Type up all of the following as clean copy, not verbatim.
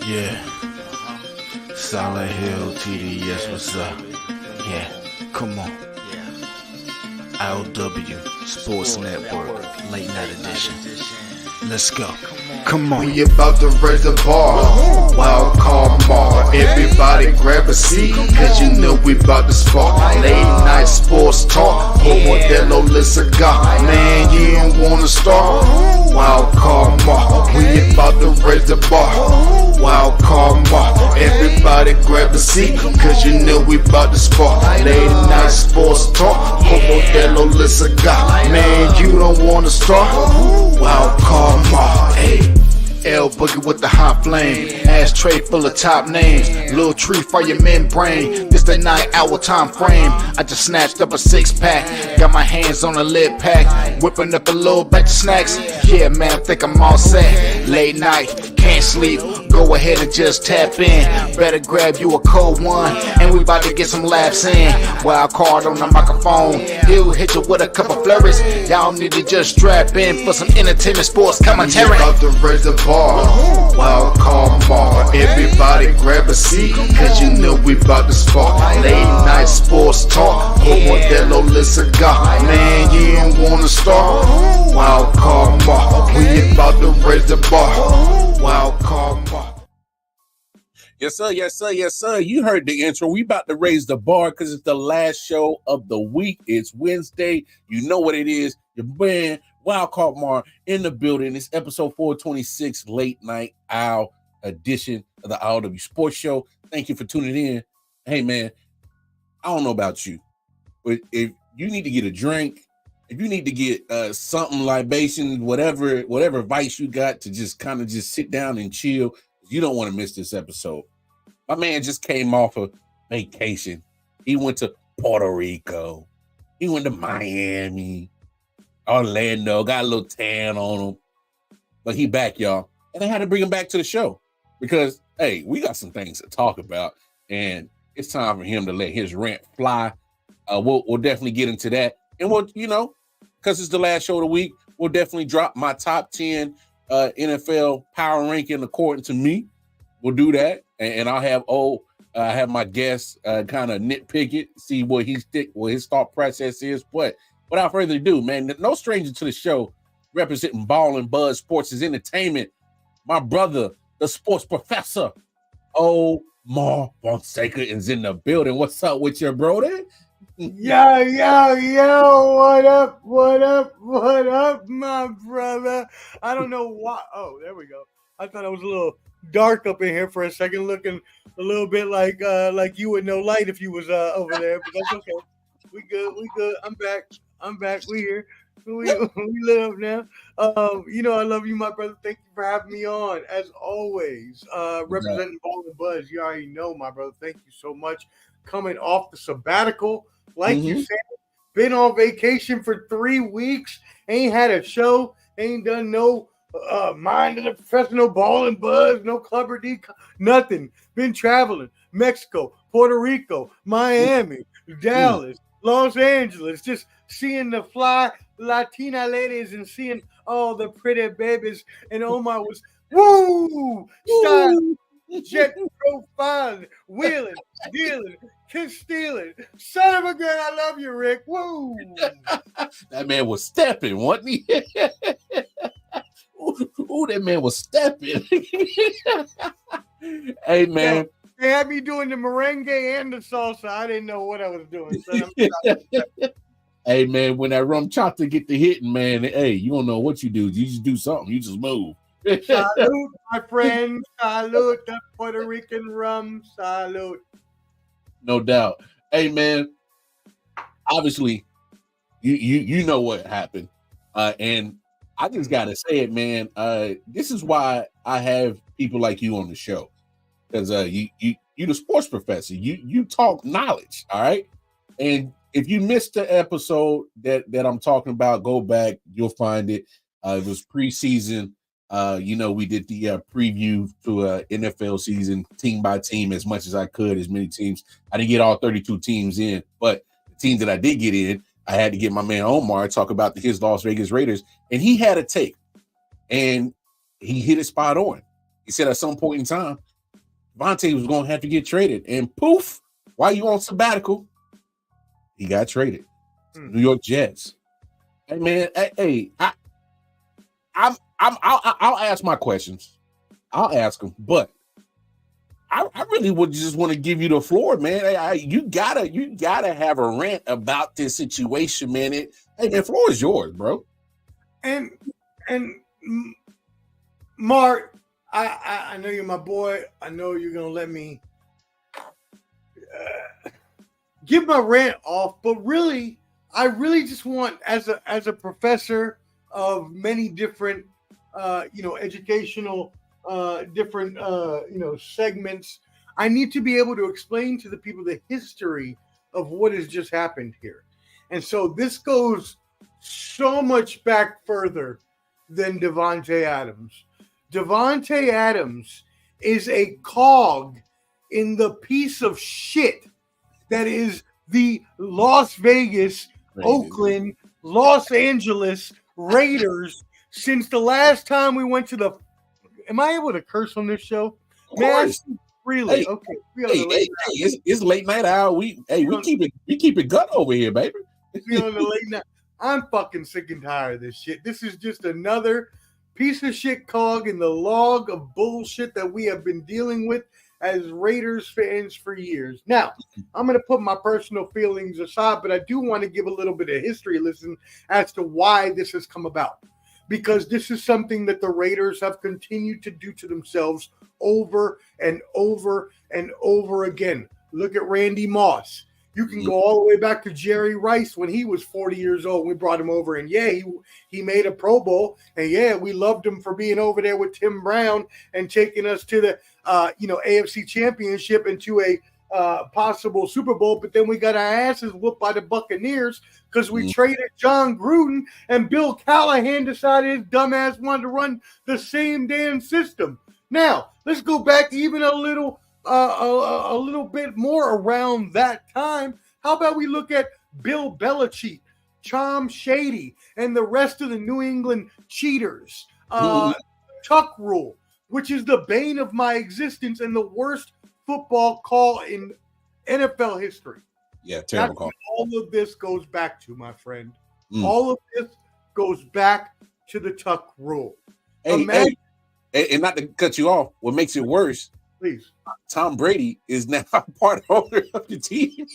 Yeah, Solid Hill TD, yes, what's up? Yeah, come on. I.O.W. Sports Network, late night edition. Let's go. Come on. We about to raise the bar. Wild card mark. Everybody grab a seat, cause you know we about to spark. Late night sports talk. Modelo Le Cigar. Man, you don't wanna start. Wild card mark. We about to raise the bar. Wild card mark. Everybody grab a seat, cause you know we about to spark. Late night sports talk. Modelo Le Cigar. Man, you don't wanna start. Wild card mark. Hey. L Boogie with the hot flame, ashtray full of top names, little tree for your membrane. This the 9-hour time frame. I just snatched up a 6-pack, got my hands on a lid pack, whipping up a little batch of snacks. Yeah, man, I think I'm all set. Late night, can't sleep. Go ahead and just tap in. Better grab you a cold one, and we about to get some laps in. Wild card on the microphone, he'll hit you with a couple flurries. Y'all need to just strap in for some entertainment sports commentary. We about to raise the bar. Wild card mark. Everybody grab a seat, cause you know we about to spark. Late night sports talk. Modelo Le Cigar. Man, you don't wanna start. Wild card mark. We about to raise the bar. Wild card mark. Yes, sir. Yes, sir. Yes, sir. You heard the intro. We about to raise the bar because it's the last show of the week. It's Wednesday. You know what it is. Your man, Wildcard Mar, in the building. It's episode 426, late night owl edition of the I.O.W. Sports Show. Thank you for tuning in. Hey, man, I don't know about you, but if you need to get a drink, if you need to get something libation, whatever vice you got to just kind of just sit down and chill, you don't want to miss this episode. My man just came off a vacation. He went to Puerto Rico. He went to Miami, Orlando, got a little tan on him. But he back, y'all. And I had to bring him back to the show because, hey, we got some things to talk about. And it's time for him to let his rant fly. We'll definitely get into that. And we'll, because it's the last show of the week, we'll definitely drop my top 10 NFL power ranking according to me. We'll do that, and I'll have my guests kind of nitpick it, see what his thought process is. But without further ado, man, no stranger to the show, representing Ball and Buzz Sports is Entertainment. My brother, the sports professor, Omar Fonseca, is in the building. What's up with your bro there? Yo, what up, my brother? I don't know why. Oh, there we go. I thought it was a little dark up in here for a second, looking a little bit like you with no light if you was over there, but that's okay. We good. I'm back. We here. We live now. I love you, my brother. Thank you for having me on, as always. Representing Ball and Buzz. You already know, my brother. Thank you so much. Coming off the sabbatical. Like you said, been on vacation for 3 weeks, ain't had a show, ain't done no Mind of the Professional, Ball and Buzz, no Clubber D, nothing. Been traveling, Mexico, Puerto Rico, Miami, Dallas, Los Angeles, just seeing the fly Latina ladies and seeing all the pretty babies. And Omar was, woo, style, jet profile, wheeling, dealing, kiss stealing. Son of a gun, I love you, Rick. Woo! That man was stepping, wasn't he? Ooh, that man was stepping. Hey, man. They had me doing the merengue and the salsa. I didn't know what I was doing. Hey, man, when that rum chata get to hitting, man, hey, you don't know what you do. You just do something. You just move. Salute, my friend. Salute the Puerto Rican rum. Salute. No doubt. Hey, man, obviously, you know what happened. And I just got to say it, man. This is why I have people like you on the show. Because you the sports professor. You talk knowledge, all right? And if you missed the episode that I'm talking about, go back. You'll find it. It was preseason. We did the preview to NFL season, team by team, as much as I could, as many teams. I didn't get all 32 teams in, but the teams that I did get in, I had to get my man Omar talk about his Las Vegas Raiders, and he had a take, and he hit it spot on. He said at some point in time, Vontae was going to have to get traded. And poof, while you on sabbatical, he got traded. New York Jets. Hey, man, I'll ask my questions. I'll ask them, but I really would just want to give you the floor, man. You gotta have a rant about this situation, man. Hey, man, floor is yours, bro. And Mark, I know you're my boy. I know you're gonna let me give my rant off, but really, I really just want, as a professor of many different, educational, different, segments, I need to be able to explain to the people the history of what has just happened here. And so this goes so much back further than Davante Adams. Davante Adams is a cog in the piece of shit that is the Las Vegas, Oakland, Los Angeles Raiders since the last time we went to the. Am I able to curse on this show? Man, really? Hey, okay. It's late night hour. We keep it gut over here, baby. On the late night. I'm fucking sick and tired of this shit. This is just another piece of shit cog in the log of bullshit that we have been dealing with as Raiders fans for years. Now, I'm going to put my personal feelings aside, but I do want to give a little bit of history lesson as to why this has come about. Because this is something that the Raiders have continued to do to themselves over and over and over again. Look at Randy Moss. You can go all the way back to Jerry Rice when he was 40 years old. We brought him over, and he made a Pro Bowl, and we loved him for being over there with Tim Brown and taking us to the AFC Championship and to a possible Super Bowl. But then we got our asses whooped by the Buccaneers because we traded John Gruden, and Bill Callahan decided his dumbass wanted to run the same damn system. Now let's go back even a little bit more around that time. How about we look at Bill Belichick, Tom Shady, and the rest of the New England cheaters? Tuck rule, which is the bane of my existence and the worst football call in NFL history. Yeah, terrible call. All of this goes back to, my friend. All of this goes back to the Tuck rule. And not to cut you off, what makes it worse, please, Tom Brady is now part owner of the team.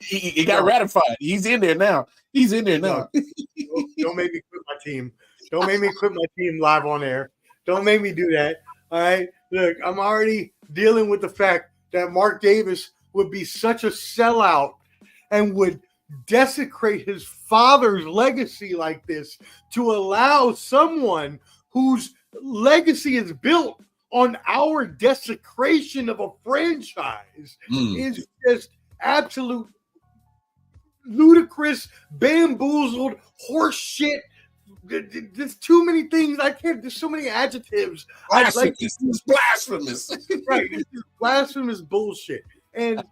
He got ratified. He's in there now. Don't make me quit my team. Don't make me quit my team live on air. Don't make me do that. All right. Look, I'm already dealing with the fact that Mark Davis would be such a sellout and would desecrate his father's legacy like this to allow someone whose legacy is built on our desecration of a franchise is just absolute ludicrous, bamboozled, horse shit. There's too many things. I can't. There's so many adjectives. It's blasphemous. Right. It's blasphemous bullshit. And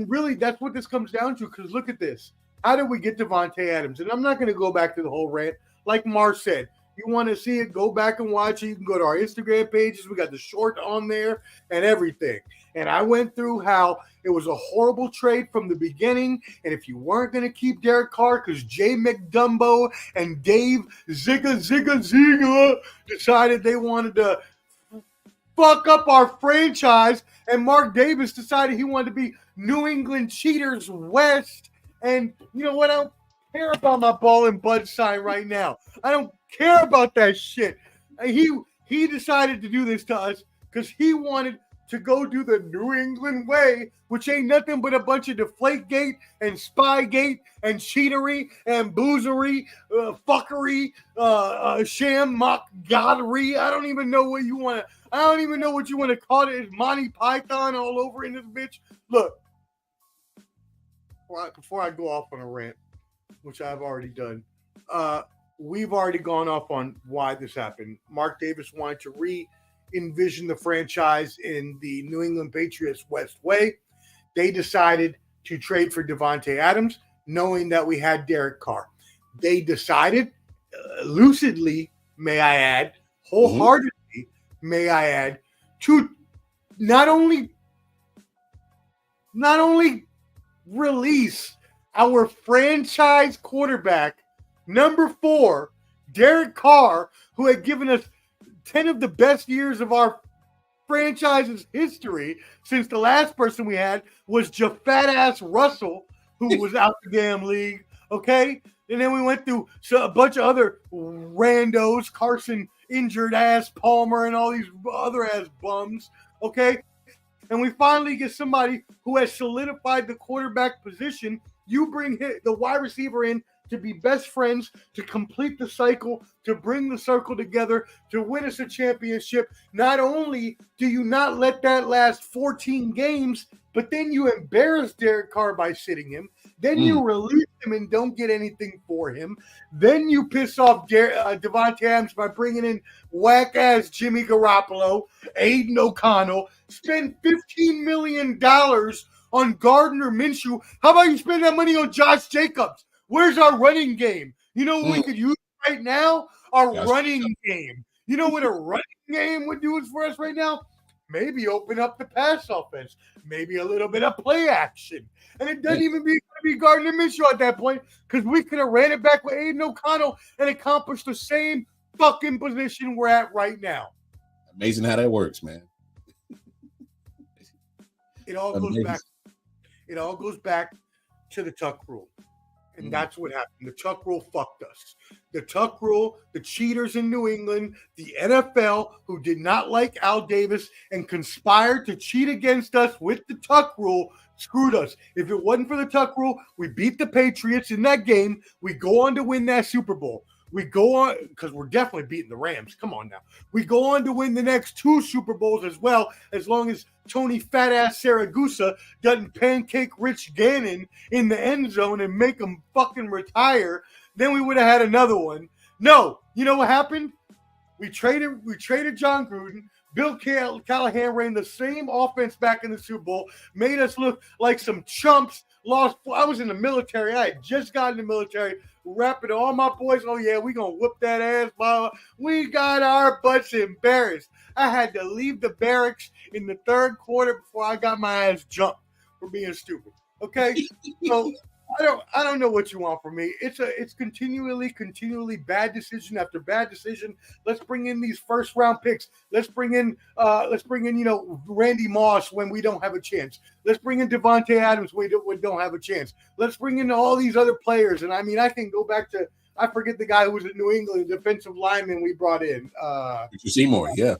really, that's what this comes down to. Because look at this. How did we get Davante Adams? And I'm not going to go back to the whole rant. Like Mar said, you want to see it, go back and watch it. You can go to our Instagram pages. We got the short on there and everything. And I went through how it was a horrible trade from the beginning. And if you weren't going to keep Derek Carr because Jay McDumbo and Dave Zigga decided they wanted to fuck up our franchise, and Mark Davis decided he wanted to be New England Cheaters West. And you know what? I don't care about my ball and bud sign right now. I don't care about that shit. He decided to do this to us because he wanted to go do the New England way, which ain't nothing but a bunch of Deflategate and Spygate and cheatery and boozery, fuckery, sham mock goddery. I don't even know what you want to call it. It's Monty Python all over in this bitch. Look, before I go off on a rant, which I've already done, we've already gone off on why this happened. Mark Davis wanted to envision the franchise in the New England Patriots West way. They decided to trade for Davante Adams, knowing that we had Derek Carr. They decided, lucidly, may I add, wholeheartedly, may I add, to not only release our franchise quarterback, number 4, Derek Carr, who had given us 10 of the best years of our franchise's history since the last person we had was fat-ass Russell, who was out the damn league, okay? And then we went through a bunch of other randos, Carson injured ass Palmer and all these other ass bums, okay? And we finally get somebody who has solidified the quarterback position. You bring the wide receiver in to be best friends, to complete the cycle, to bring the circle together, to win us a championship. Not only do you not let that last 14 games, but then you embarrass Derek Carr by sitting him. Then you release him and don't get anything for him. Then you piss off Davante Adams by bringing in whack-ass Jimmy Garoppolo, Aiden O'Connell, spend $15 million on Gardner Minshew. How about you spend that money on Josh Jacobs? Where's our running game? You know what we could use right now? Our running game. You know what a running game would do for us right now? Maybe open up the pass offense. Maybe a little bit of play action. And it doesn't even be Gardner Minshew at that point, because we could have ran it back with Aiden O'Connell and accomplished the same fucking position we're at right now. Amazing how that works, man. It all goes back to the Tuck rule. And that's what happened. The Tuck rule fucked us. The Tuck rule, the cheaters in New England, the NFL, who did not like Al Davis and conspired to cheat against us with the Tuck rule, screwed us. If it wasn't for the Tuck rule, we beat the Patriots in that game. We go on to win that Super Bowl. We go on, because we're definitely beating the Rams. Come on now. We go on to win the next 2 Super Bowls as well, as long as Tony fat-ass Saragusa doesn't pancake Rich Gannon in the end zone and make him fucking retire. Then we would have had another one. No. You know what happened? We traded John Gruden. Bill Callahan ran the same offense back in the Super Bowl, made us look like some chumps. I was in the military. I had just gotten in the military. Rapping to all my boys, oh yeah, we gonna whoop that ass, blah. We got our butts embarrassed. I had to leave the barracks in the 3rd quarter before I got my ass jumped for being stupid. Okay, so I don't know what you want from me. It's continually bad decision after bad decision. Let's bring in these 1st round picks. Let's bring in Randy Moss when we don't have a chance. Let's bring in Davante Adams when we don't have a chance. Let's bring in all these other players. And I mean, I can go back to, I forget the guy who was in New England, the defensive lineman we brought in. Seymour, yeah.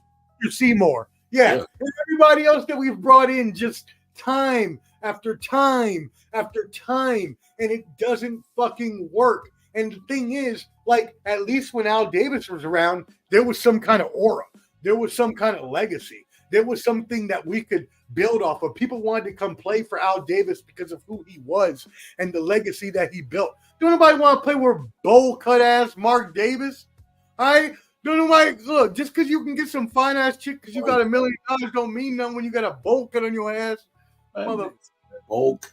Seymour, yeah. And everybody else that we've brought in, just time after time after time, and it doesn't fucking work. And the thing is, like, at least when Al Davis was around, there was some kind of aura. There was some kind of legacy. There was something that we could build off of. People wanted to come play for Al Davis because of who he was and the legacy that he built. Don't nobody want to play with bowl cut ass Mark Davis? All right? Don't nobody, look, just because you can get some fine ass chick because you got $1 million don't mean nothing when you got a bowl cut on your ass. Mother bulk.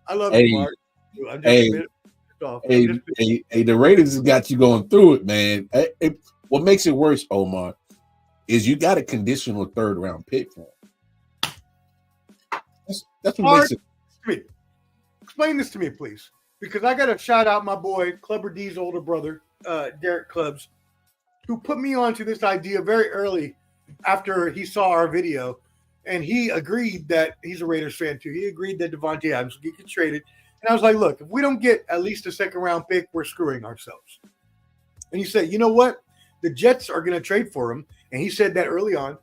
I love you, Mark. The Raiders has got you going through it, man. What makes it worse, Omar, is you got a conditional 3rd round pick for him. That's what makes it. Explain this to me, please, because I got to shout out my boy Clubber D's older brother, Derek Clubs, who put me onto this idea very early after he saw our video, and he agreed that he's a Raiders fan too. He agreed that Davante Adams would get traded, and I was like, look, if we don't get at least a 2nd round pick, we're screwing ourselves. And he said, you know what? The Jets are going to trade for him, and he said that early on.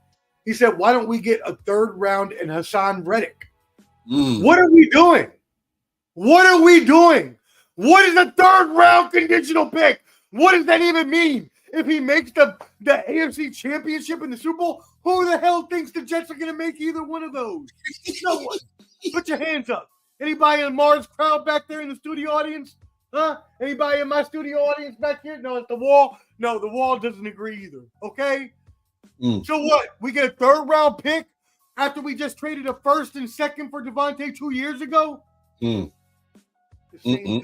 He said, why don't we get a 3rd round and Hassan Reddick? What are we doing? What are we doing? What is a 3rd round conditional pick? What does that even mean? If he makes the AFC Championship in the Super Bowl, who the hell thinks the Jets are going to make either one of those? No one. Put your hands up. Anybody in Mars crowd back there in the studio audience? Huh? Anybody in my studio audience back here? No, it's the wall. No, the wall doesn't agree either. Okay? So what? We get a 3rd round pick after we just traded a 1st and 2nd for Davante 2 years ago? The same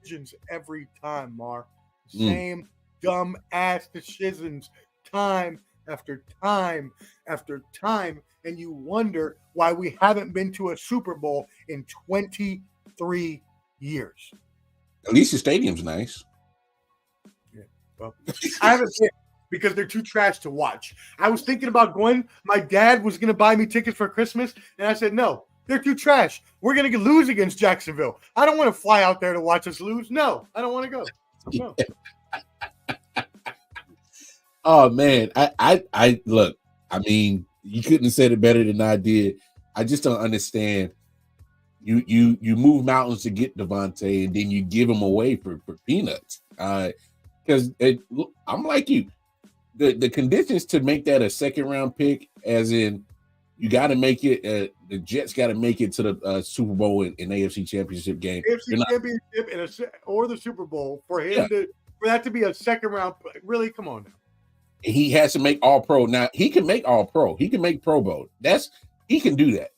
decisions every time, Mar. Same dumb ass decisions time after time after time, and you wonder why we haven't been to a Super Bowl in 23 years. At least the stadium's nice. Yeah, well, I haven't been because they're too trash to watch. I was thinking about going. My dad was going to buy me tickets for Christmas, and I said, no, they're too trash. We're going to lose against Jacksonville. I don't want to fly out there to watch us lose. No, I don't want to go. No. Oh man, I look. I mean, you couldn't have said it better than I did. I just don't understand. You move mountains to get Devontae, and then you give him away for peanuts. Because I'm like you. The conditions to make that a second round pick, as in you got to make it. The Jets got to make it to the Super Bowl and AFC Championship game. AFC Championship or the Super Bowl for him for that to be a second round. Really, come on now. He has to make All Pro. Now he can make All Pro. He can make Pro Bowl. He can do that.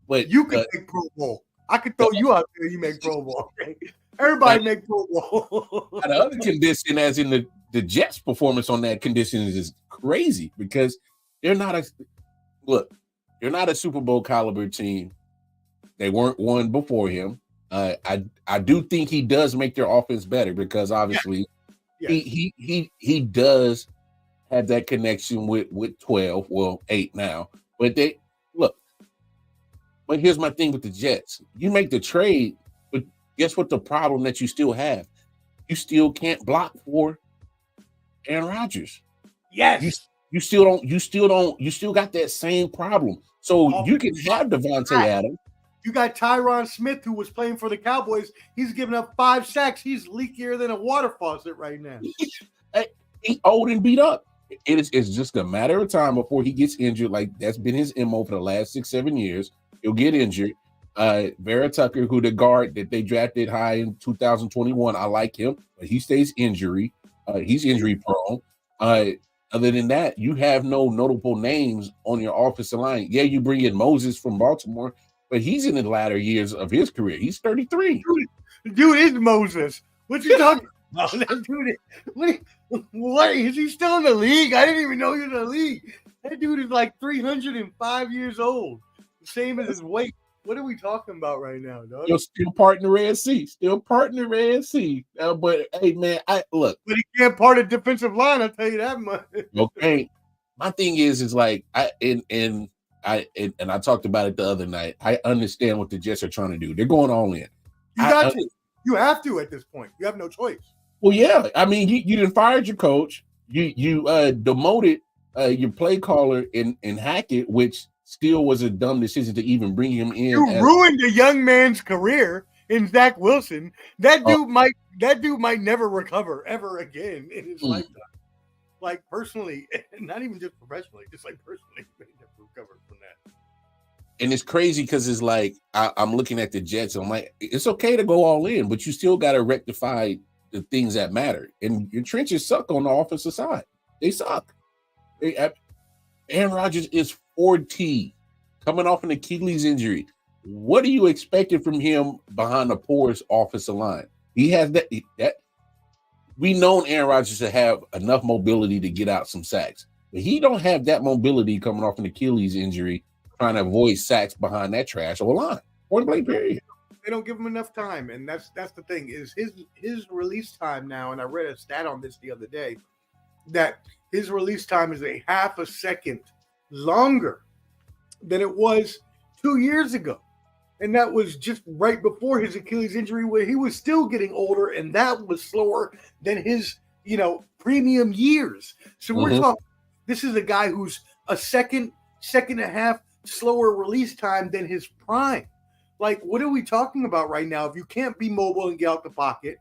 But you can make Pro Bowl. I could throw you out there. You make Pro Bowl. Okay? Everybody make Pro Bowl. The other condition, as in the Jets' performance on that condition, is crazy because they're not a Super Bowl caliber team. They weren't one before him. I do think he does make their offense better because obviously he does have that connection with 12, well 8 now. But but here's my thing with the Jets. You make the trade, but guess what the problem that you still have? You still can't block for Aaron Rodgers. Yes. You still got that same problem. So you can have Devontae Adams. You got Tyron Smith, who was playing for the Cowboys. He's giving up 5 sacks. He's leakier than a water faucet right now. He's old and beat up. It's just a matter of time before he gets injured. Like that's been his MO for the last 6-7 years. He'll get injured. Vera Tucker, who the guard that they drafted high in 2021, I like him, but he stays injury. He's injury prone. Other than that, you have no notable names on your offensive line. Yeah, you bring in Moses from Baltimore, but he's in the latter years of his career. He's 33. Dude is Moses. What you talking about? That dude, what is he still in the league? I didn't even know he was in the league. That dude is like 305 years old. Same as his weight. What are we talking about right now, dog? You're still part in the Red Sea. But hey, man, But he can't part a defensive line. I'll tell you that much. Okay. My thing is like I talked about it the other night. I understand what the Jets are trying to do. They're going all in. You have to at this point. You have no choice. Well, yeah. I mean, you done fired your coach. You demoted your play caller in Hackett, which still was a dumb decision to even bring him in. You ruined a young man's career in Zach Wilson. That dude might never recover ever again in his lifetime. Like personally, not even just professionally, just like personally, he may never recover from that. And it's crazy because it's like I'm looking at the Jets and I'm like, it's okay to go all in, but you still got to rectify the things that matter. And your trenches suck on the offensive side. They suck. Aaron Rodgers is 40, coming off an Achilles injury. What are you expecting from him behind the poorest offensive line? He has that. We known Aaron Rodgers to have enough mobility to get out some sacks, but he don't have that mobility coming off an Achilles injury, trying to avoid sacks behind that trash or line. Point blank period. They don't give him enough time, and that's the thing. Is his release time now? And I read a stat on this the other day that his release time is a half a second longer than it was 2 years ago. And that was just right before his Achilles injury, where he was still getting older, and that was slower than his, premium years. So we're talking, this is a guy who's a second and a half slower release time than his prime. Like, what are we talking about right now? If you can't be mobile and get out the pocket,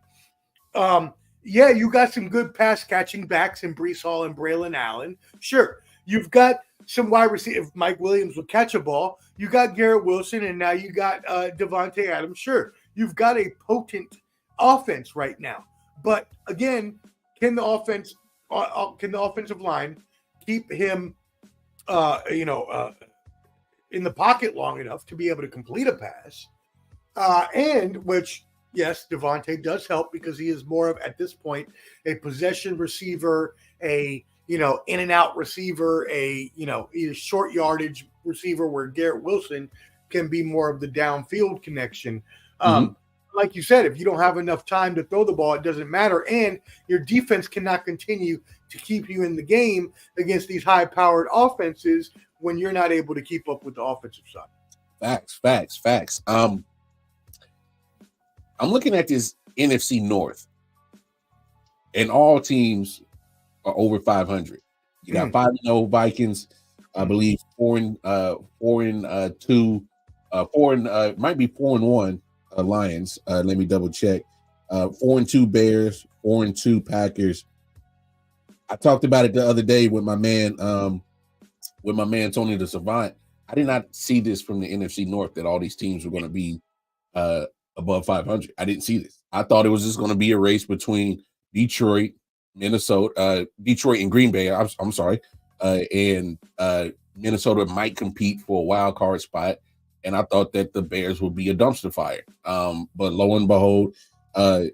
you got some good pass catching backs in Breece Hall and Braylon Allen. Sure. You've got some wide receivers. If Mike Williams will catch a ball, you got Garrett Wilson, and now you got Devontae Adams. Sure. You've got a potent offense right now. But again, can the offensive line keep him, in the pocket long enough to be able to complete a pass? Yes, Devontae does help because he is more of, at this point, a possession receiver, a in and out receiver, either short yardage receiver where Garrett Wilson can be more of the downfield connection. Like you said, if you don't have enough time to throw the ball, it doesn't matter. And your defense cannot continue to keep you in the game against these high-powered offenses when you're not able to keep up with the offensive side. Facts. I'm looking at this NFC North, and all teams are over 500. You got 5-0 Vikings, I believe 4-2, might be 4-1 Lions. Let me double check. 4-2 Bears, 4-2 Packers. I talked about it the other day with my man Tony the Savant. I did not see this from the NFC North that all these teams were going to be above 500. I didn't see this. I thought it was just going to be a race between Detroit, Minnesota, Detroit and Green Bay. I'm sorry, and Minnesota might compete for a wild card spot. And I thought that the Bears would be a dumpster fire. But lo and behold, my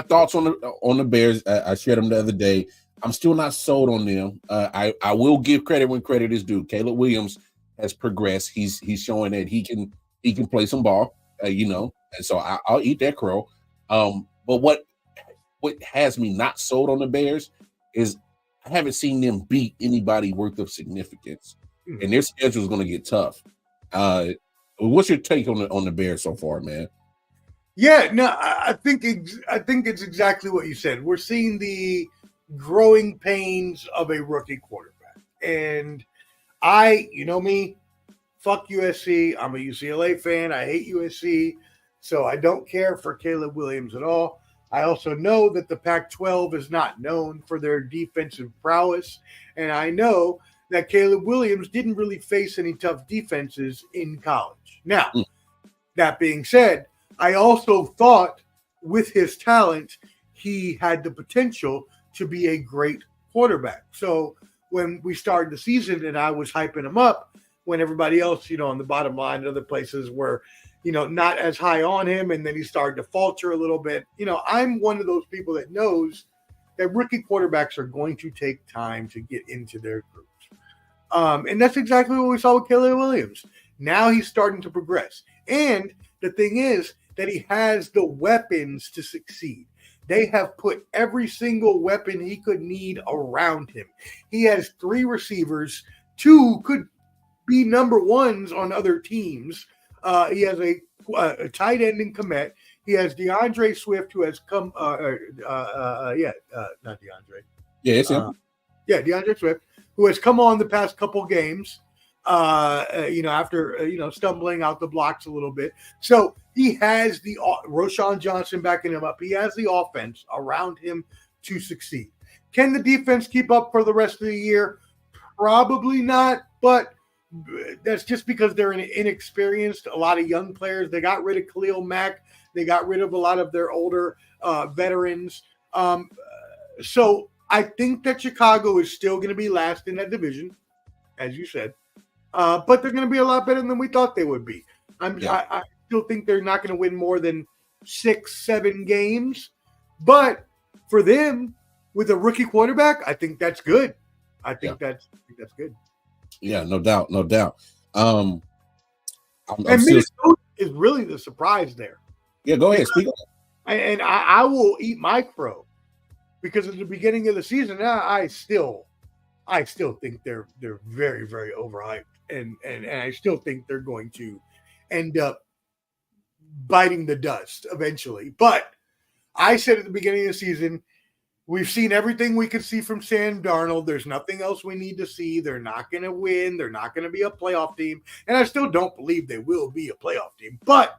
thoughts on the Bears. I shared them the other day. I'm still not sold on them. I will give credit when credit is due. Caleb Williams has progressed. He's showing that he can play some ball. And so I'll eat that crow. But what has me not sold on the Bears is I haven't seen them beat anybody worth of significance, and their schedule is going to get tough. What's your take on the Bears so far, man? Yeah, no, I think it's exactly what you said. We're seeing the growing pains of a rookie quarterback, and you know me, fuck USC. I'm a UCLA fan. I hate USC, so I don't care for Caleb Williams at all. I also know that the Pac-12 is not known for their defensive prowess, and I know that Caleb Williams didn't really face any tough defenses in college. Now, that being said, I also thought with his talent, he had the potential to be a great quarterback. So when we started the season and I was hyping him up, when everybody else, on the bottom line and other places were, not as high on him, and then he started to falter a little bit. I'm one of those people that knows that rookie quarterbacks are going to take time to get into their groups. And that's exactly what we saw with Caleb Williams. Now he's starting to progress. And the thing is that he has the weapons to succeed. They have put every single weapon he could need around him. He has 3 receivers, 2 could be number ones on other teams. He has a tight end in Komet. He has DeAndre Swift, who has come. Not DeAndre. Yeah, it's him. DeAndre Swift, who has come on the past couple games. After stumbling out the blocks a little bit. So he has the Roschon Johnson backing him up. He has the offense around him to succeed. Can the defense keep up for the rest of the year? Probably not, but that's just because they're inexperienced. A lot of young players. They got rid of Khalil Mack. They got rid of a lot of their older veterans. So I think that Chicago is still going to be last in that division, as you said. But they're going to be a lot better than we thought they would be. I still think they're not going to win more than 6-7 games. But for them, with a rookie quarterback, I think that's good. I think that's good. Yeah, no doubt. And Minnesota is really the surprise there. Yeah, go ahead. Speak on it. And I will eat my crow because at the beginning of the season, I still think they're very, very overhyped, and I still think they're going to end up biting the dust eventually. But I said at the beginning of the season, we've seen everything we could see from Sam Darnold. There's nothing else we need to see. They're not going to win. They're not going to be a playoff team, and I still don't believe they will be a playoff team. But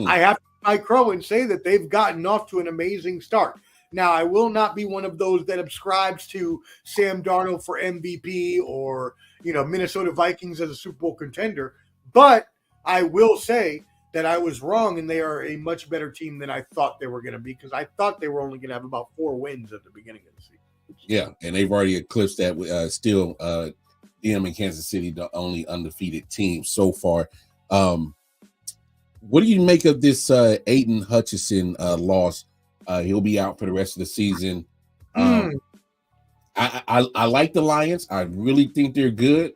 I have to eat my crow and say that they've gotten off to an amazing start. Now, I will not be one of those that subscribes to Sam Darnold for MVP or, Minnesota Vikings as a Super Bowl contender, but I will say that I was wrong and they are a much better team than I thought they were going to be because I thought they were only going to have about 4 wins at the beginning of the season. Yeah, and they've already eclipsed that with still them in Kansas City, the only undefeated team so far. What do you make of this Aiden Hutchinson loss? He'll be out for the rest of the season. I like the Lions. I really think they're good,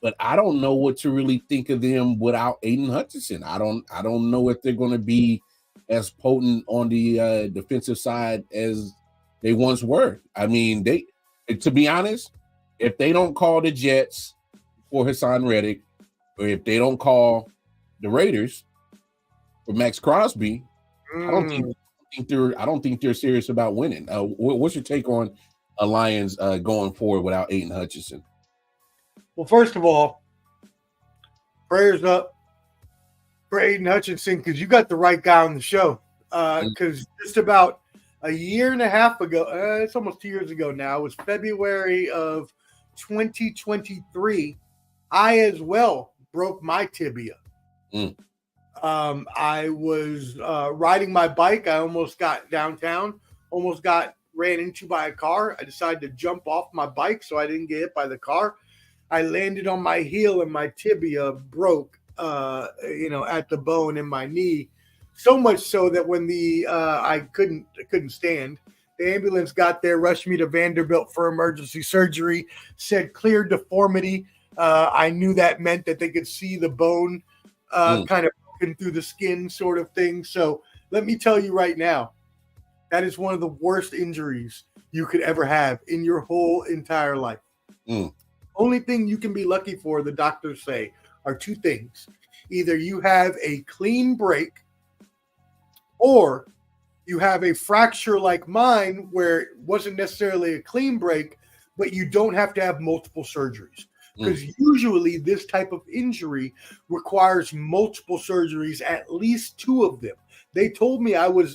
but I don't know what to really think of them without Aiden Hutchinson. I don't know if they're going to be as potent on the defensive side as they once were. I mean, to be honest, if they don't call the Jets for Hassan Reddick, or if they don't call the Raiders for Max Crosby, I don't think they're serious about winning. What's your take on a Lions going forward without Aiden Hutchinson? Well, first of all, prayers up for Aiden Hutchinson because you got the right guy on the show. Because just about a year and a half ago, it's almost 2 years ago now, it was February of 2023, I as well broke my tibia. I was riding my bike. I almost got downtown, almost got ran into by a car. I decided to jump off my bike so I didn't get hit by the car. I landed on my heel and my tibia broke, at the bone in my knee. So much so that when I couldn't stand, the ambulance got there, rushed me to Vanderbilt for emergency surgery, said clear deformity. I knew that meant that they could see the bone kind of broken through the skin sort of thing. So let me tell you right now, that is one of the worst injuries you could ever have in your whole entire life. Only thing you can be lucky for, the doctors say, are two things. Either you have a clean break or you have a fracture like mine where it wasn't necessarily a clean break, but you don't have to have multiple surgeries. Because usually this type of injury requires multiple surgeries, at least 2 of them. They told me I would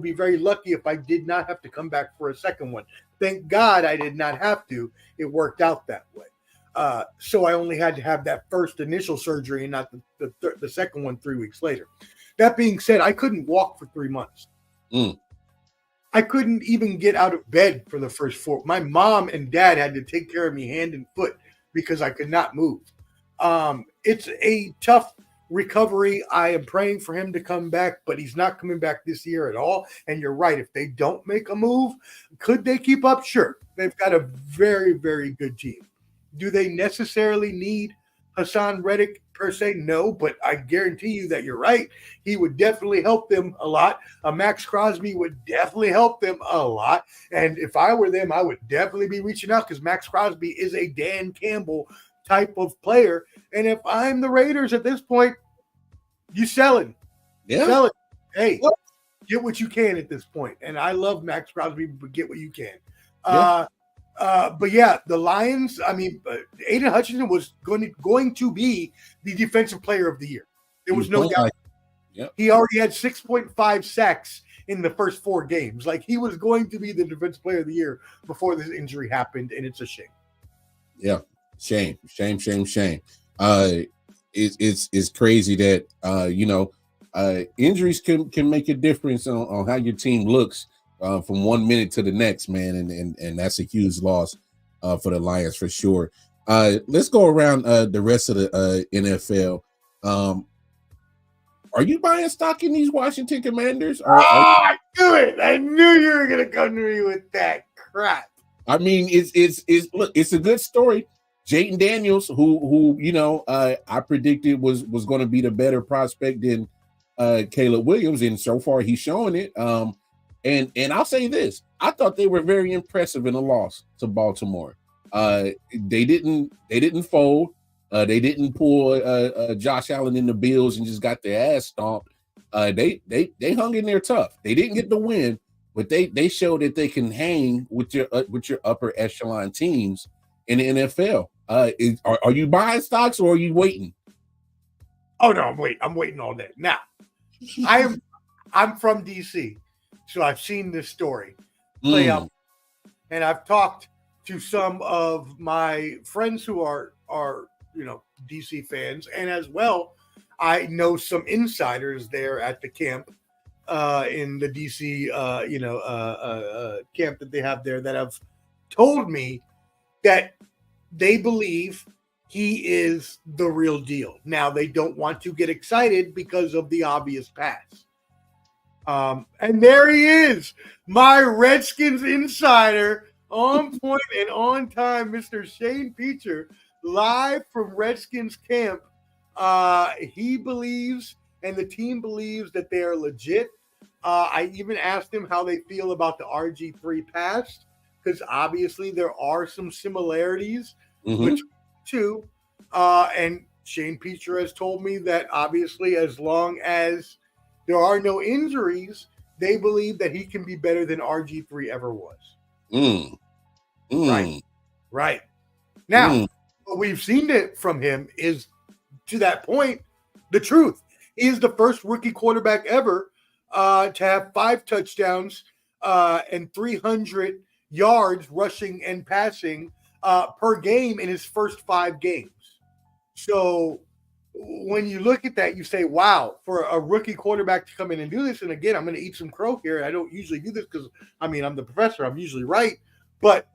be very lucky if I did not have to come back for a second one. Thank God I did not have to. It worked out that way. So I only had to have that first initial surgery and not the second one 3 weeks later. That being said, I couldn't walk for 3 months. I couldn't even get out of bed for the first 4. My mom and dad had to take care of me hand and foot because I could not move. It's a tough recovery. I am praying for him to come back, but he's not coming back this year at all. And you're right. If they don't make a move, could they keep up? Sure. They've got a very, very good team. Do they necessarily need Hassan Reddick per se? No, but I guarantee you that you're right. He would definitely help them a lot. Max Crosby would definitely help them a lot. And if I were them, I would definitely be reaching out because Max Crosby is a Dan Campbell type of player. And if I'm the Raiders at this point, you selling. Yeah. Sell it. Hey, get what you can at this point. And I love Max Crosby, but get what you can. Yeah. But yeah, the Lions, Aiden Hutchinson was going to be the defensive player of the year. There was no doubt. Yep. He already had 6.5 sacks in the first 4 games. Like, he was going to be the defensive player of the year before this injury happened, and it's a shame. Yeah. Shame. It's crazy that injuries can make a difference on how your team looks from 1 minute to the next, man, and that's a huge loss for the Lions for sure. Let's go around the rest of the NFL. Are you buying stock in these Washington Commanders? I knew it. I knew you were gonna come to me with that crap. I mean, it's a good story. Jayden Daniels, who I predicted was going to be the better prospect than Caleb Williams, and so far he's showing it. And I'll say this: I thought they were very impressive in the loss to Baltimore. They didn't fold. They didn't pull Josh Allen in the Bills and just got their ass stomped. They hung in there tough. They didn't get the win, but they showed that they can hang with your upper echelon teams in the NFL. Are you buying stocks or are you waiting? Oh no, I'm waiting all day. Now, I'm from DC, so I've seen this story play out, and I've talked to some of my friends who are DC fans, and as well, I know some insiders there at the camp in the DC camp that they have there that have told me that they believe he is the real deal. Now, they don't want to get excited because of the obvious pass. And there he is, my Redskins insider, On point and on time, Mr. Shane Peacher, live from Redskins camp. He believes, and the team believes, that they are legit. I even asked him how they feel about the RG3 pass, because obviously there are some similarities between the two. And Shane Peacher has told me that obviously, as long as there are no injuries, they believe that he can be better than RG3 ever was. Right. Now, what we've seen it from him is, to that point, the truth. He is the first rookie quarterback ever to have 5 touchdowns and 300 yards rushing and passing per game in his first 5 games. So when you look at that, you say, wow, for a rookie quarterback to come in and do this. And again, I'm going to eat some crow here. I don't usually do this because, I'm the professor. I'm usually right. But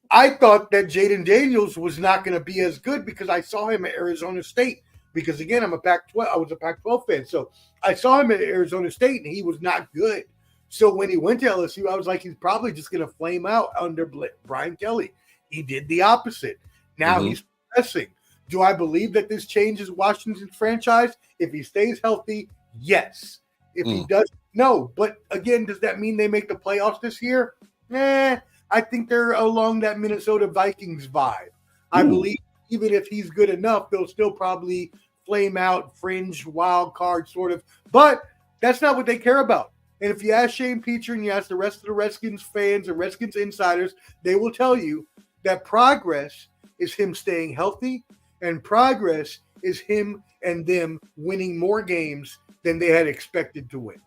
I thought that Jaden Daniels was not going to be as good because I saw him at Arizona State. Because again, I was a Pac-12 fan. So I saw him at Arizona State and he was not good. So when he went to LSU, I was like, he's probably just going to flame out under Brian Kelly. He did the opposite. Now he's progressing. Do I believe that this changes Washington's franchise? If he stays healthy, yes. If he doesn't, no. But again, does that mean they make the playoffs this year? I think they're along that Minnesota Vikings vibe. I believe even if he's good enough, they'll still probably flame out, fringe, wild card sort of. But that's not what they care about. And if you ask Shane Peacher and you ask the rest of the Redskins fans and Redskins insiders, they will tell you that progress is him staying healthy, and progress is him and them winning more games than they had expected to win.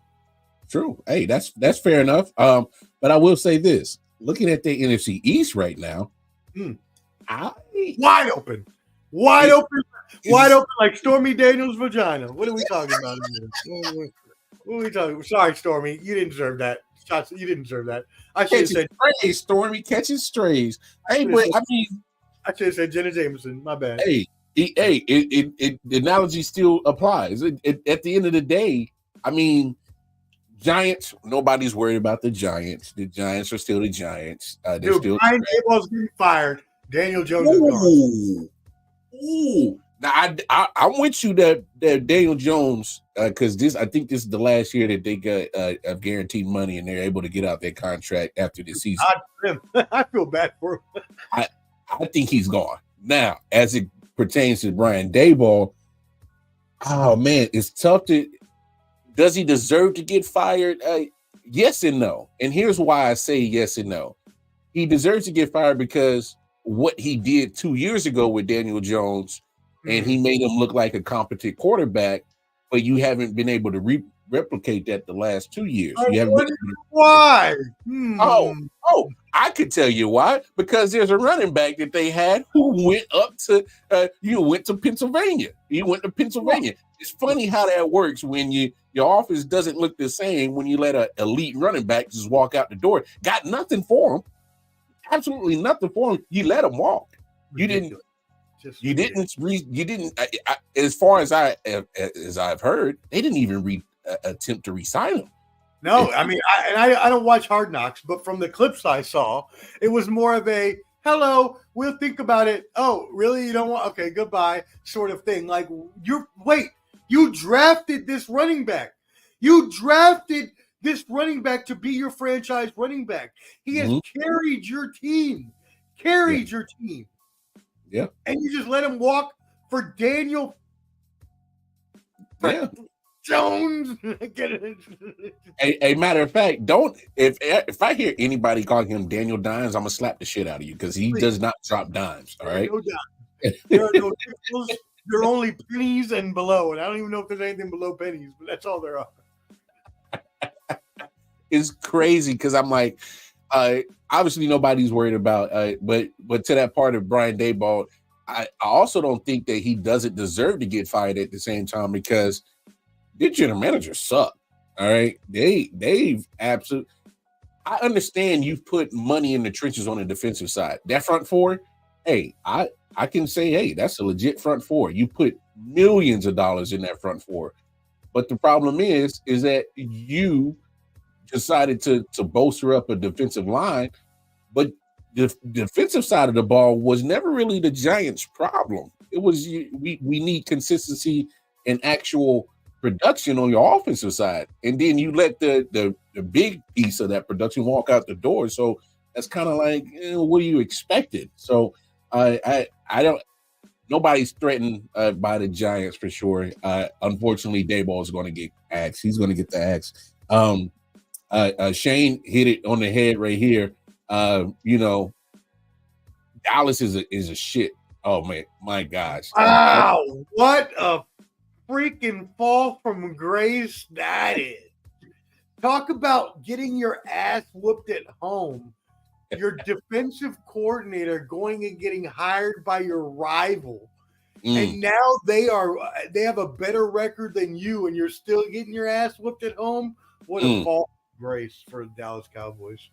True. Hey, that's fair enough. But I will say this: looking at the NFC East right now, wide open, like Stormy Daniels' vagina. What are we talking about? What are we talking about? Sorry, Stormy, you didn't deserve that. You didn't deserve that. I should have said strays, Stormy catching strays. Hey, but I should have said Jenna Jameson. My bad. The analogy still applies. At the end of the day, Giants. Nobody's worried about the Giants. The Giants are still the Giants. Brian Daboll's getting fired. Daniel Jones is gone. Ooh. Now I'm with you that Daniel Jones, because I think this is the last year that they got guaranteed money and they're able to get out their contract after the season. I feel bad for him. I think he's gone. Now, as it pertains to Brian Daboll, oh man, it's tough to. Does he deserve to get fired? Yes and no. And here's why I say yes and no. He deserves to get fired because what he did 2 years ago with Daniel Jones, and he made him look like a competent quarterback, but you haven't been able to replicate that the last 2 years. You haven't been why? Oh, I could tell you why. Because there's a running back that they had who went up to went to Pennsylvania. He went to Pennsylvania. It's funny how that works when your offense doesn't look the same when you let an elite running back just walk out the door. Got nothing for him. Absolutely nothing for him. You let him walk. Ridiculous. You didn't. As far as I've heard, they didn't even attempt to re-sign him. No, I don't watch Hard Knocks, but from the clips I saw, it was more of a hello, we'll think about it. Oh, really? You don't want? Okay, goodbye, sort of thing. Like you drafted this running back. You drafted this running back to be your franchise running back. He has carried your team. Your team. Yeah. And you just let him walk for Daniel Jones. a matter of fact, if I hear anybody calling him Daniel Dimes, I'm gonna slap the shit out of you because he does not drop dimes. All right. No doubt. There are no nickels. There are only pennies and below, and I don't even know if there's anything below pennies, but that's all there are. It's crazy because I'm like, obviously nobody's worried about, but to that part of Brian Daboll, I also don't think that he doesn't deserve to get fired at the same time because their general managers suck. All right, they've absolutely. I understand you've put money in the trenches on the defensive side. That front four, hey, I can say, hey, that's a legit front four. You put millions of dollars in that front four, but the problem is that you decided to bolster up a defensive line, but the defensive side of the ball was never really the Giants' problem. It was we need consistency and actual production on your offensive side, and then you let the big piece of that production walk out the door. So that's kind of like, what are you expected? So I don't. Nobody's threatened by the Giants for sure. Unfortunately, Dayball is going to get axed. He's going to get the axe. Shane hit it on the head right here. Dallas is a shit. Oh man, my gosh! Wow, what a freaking fall from grace that is! Talk about getting your ass whooped at home. Your defensive coordinator going and getting hired by your rival, and now they have a better record than you, and you're still getting your ass whooped at home. What a fall from grace for the Dallas Cowboys!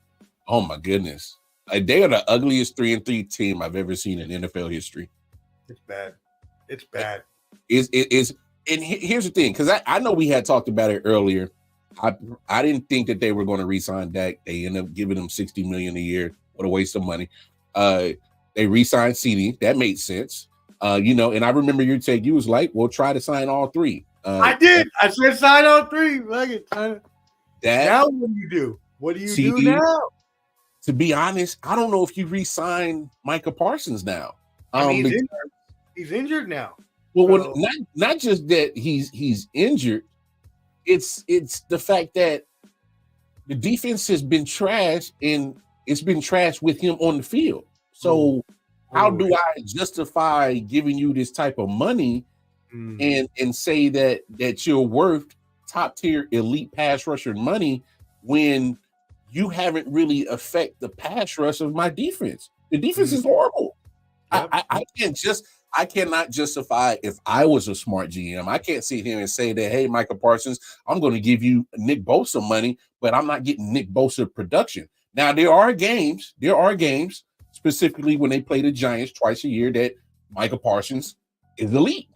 Oh my goodness, they are the ugliest 3-3 team I've ever seen in NFL history. It's bad. It's bad. And here's the thing, because I know we had talked about it earlier. I didn't think that they were going to re-sign Dak. They ended up giving him $60 million a year. What a waste of money. They re-signed CD. That made sense. And I remember your take. You was like, "We'll try to sign all three." I did. I said sign all three. Now what do you do? What do you CD, do now? To be honest, I don't know if you re-sign Micah Parsons now. He's injured now. Well, not just that he's injured. It's the fact that the defense has been trashed, and it's been trashed with him on the field. So how do I justify giving you this type of money and say that you're worth top tier elite pass rusher money when you haven't really affect the pass rush of my defense? The defense is horrible. Yep. I cannot justify, if I was a smart GM, I can't sit here and say that, hey, Micah Parsons, I'm going to give you Nick Bosa money, but I'm not getting Nick Bosa production. Now, there are games, specifically when they play the Giants twice a year, that Micah Parsons is elite.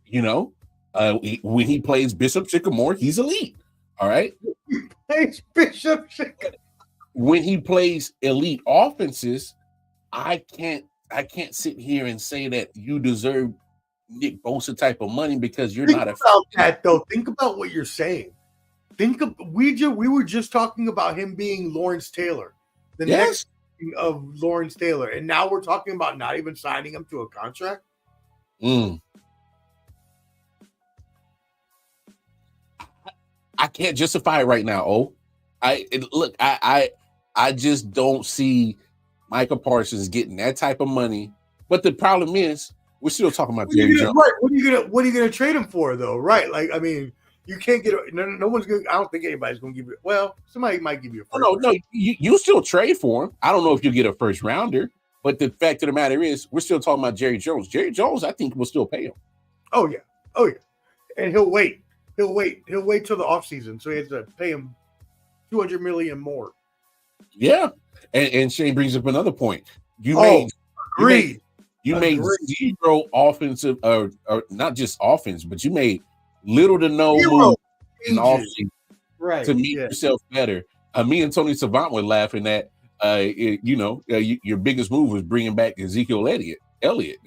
When he plays Bishop Sycamore, he's elite. All right? Thanks, Bishop Sycamore. When he plays elite offenses, I can't sit here and say that you deserve Nick Bosa type of money because you're not a about that though. Think about what you're saying. We were just talking about him being Lawrence Taylor, the next of Lawrence Taylor, and now we're talking about not even signing him to a contract. I can't justify it right now. I just don't see Micah Parsons getting that type of money. But the problem is, we're still talking about Jerry Jones. Right. What are you gonna trade him for though? Right. Like, I mean, you can't get no one's gonna. I don't think anybody's gonna give you. Well, somebody might give you a first. No. You still trade for him. I don't know if you'll get a first rounder, but the fact of the matter is, we're still talking about Jerry Jones. Jerry Jones, I think, will still pay him. Oh yeah. And he'll wait till the offseason, so he has to pay him $200 million more. Yeah. And Shane brings up another point. You made zero offensive, or not just offense, but you made little to no move in offense to make yourself better. Me and Tony Savant were laughing at, your biggest move was bringing back Ezekiel Elliott.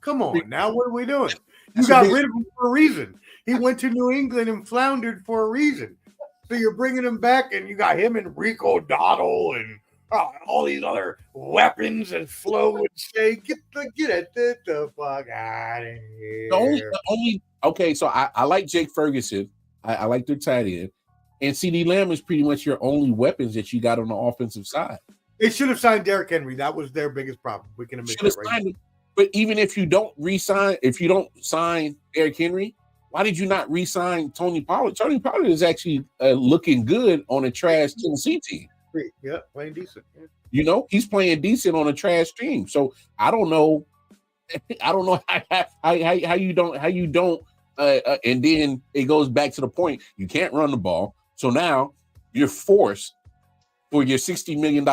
Come on, now what are we doing? You got rid of him for a reason. He went to New England and floundered for a reason. So you're bringing him back, and you got him and Rico Dottle and all these other weapons, and Flo would say, "Get the fuck out of here." Okay, so I like Jake Ferguson. I like their tight end, and CD Lamb is pretty much your only weapons that you got on the offensive side. They should have signed Derrick Henry. That was their biggest problem. We can admit that right now. But even if you don't sign Derrick Henry, why did you not re-sign Tony Pollard? Tony Pollard is actually looking good on a trash Tennessee team. Yeah, playing decent. Yeah. He's playing decent on a trash team. So I don't know how you don't. And then it goes back to the point, you can't run the ball. So now you're forced for your $60 million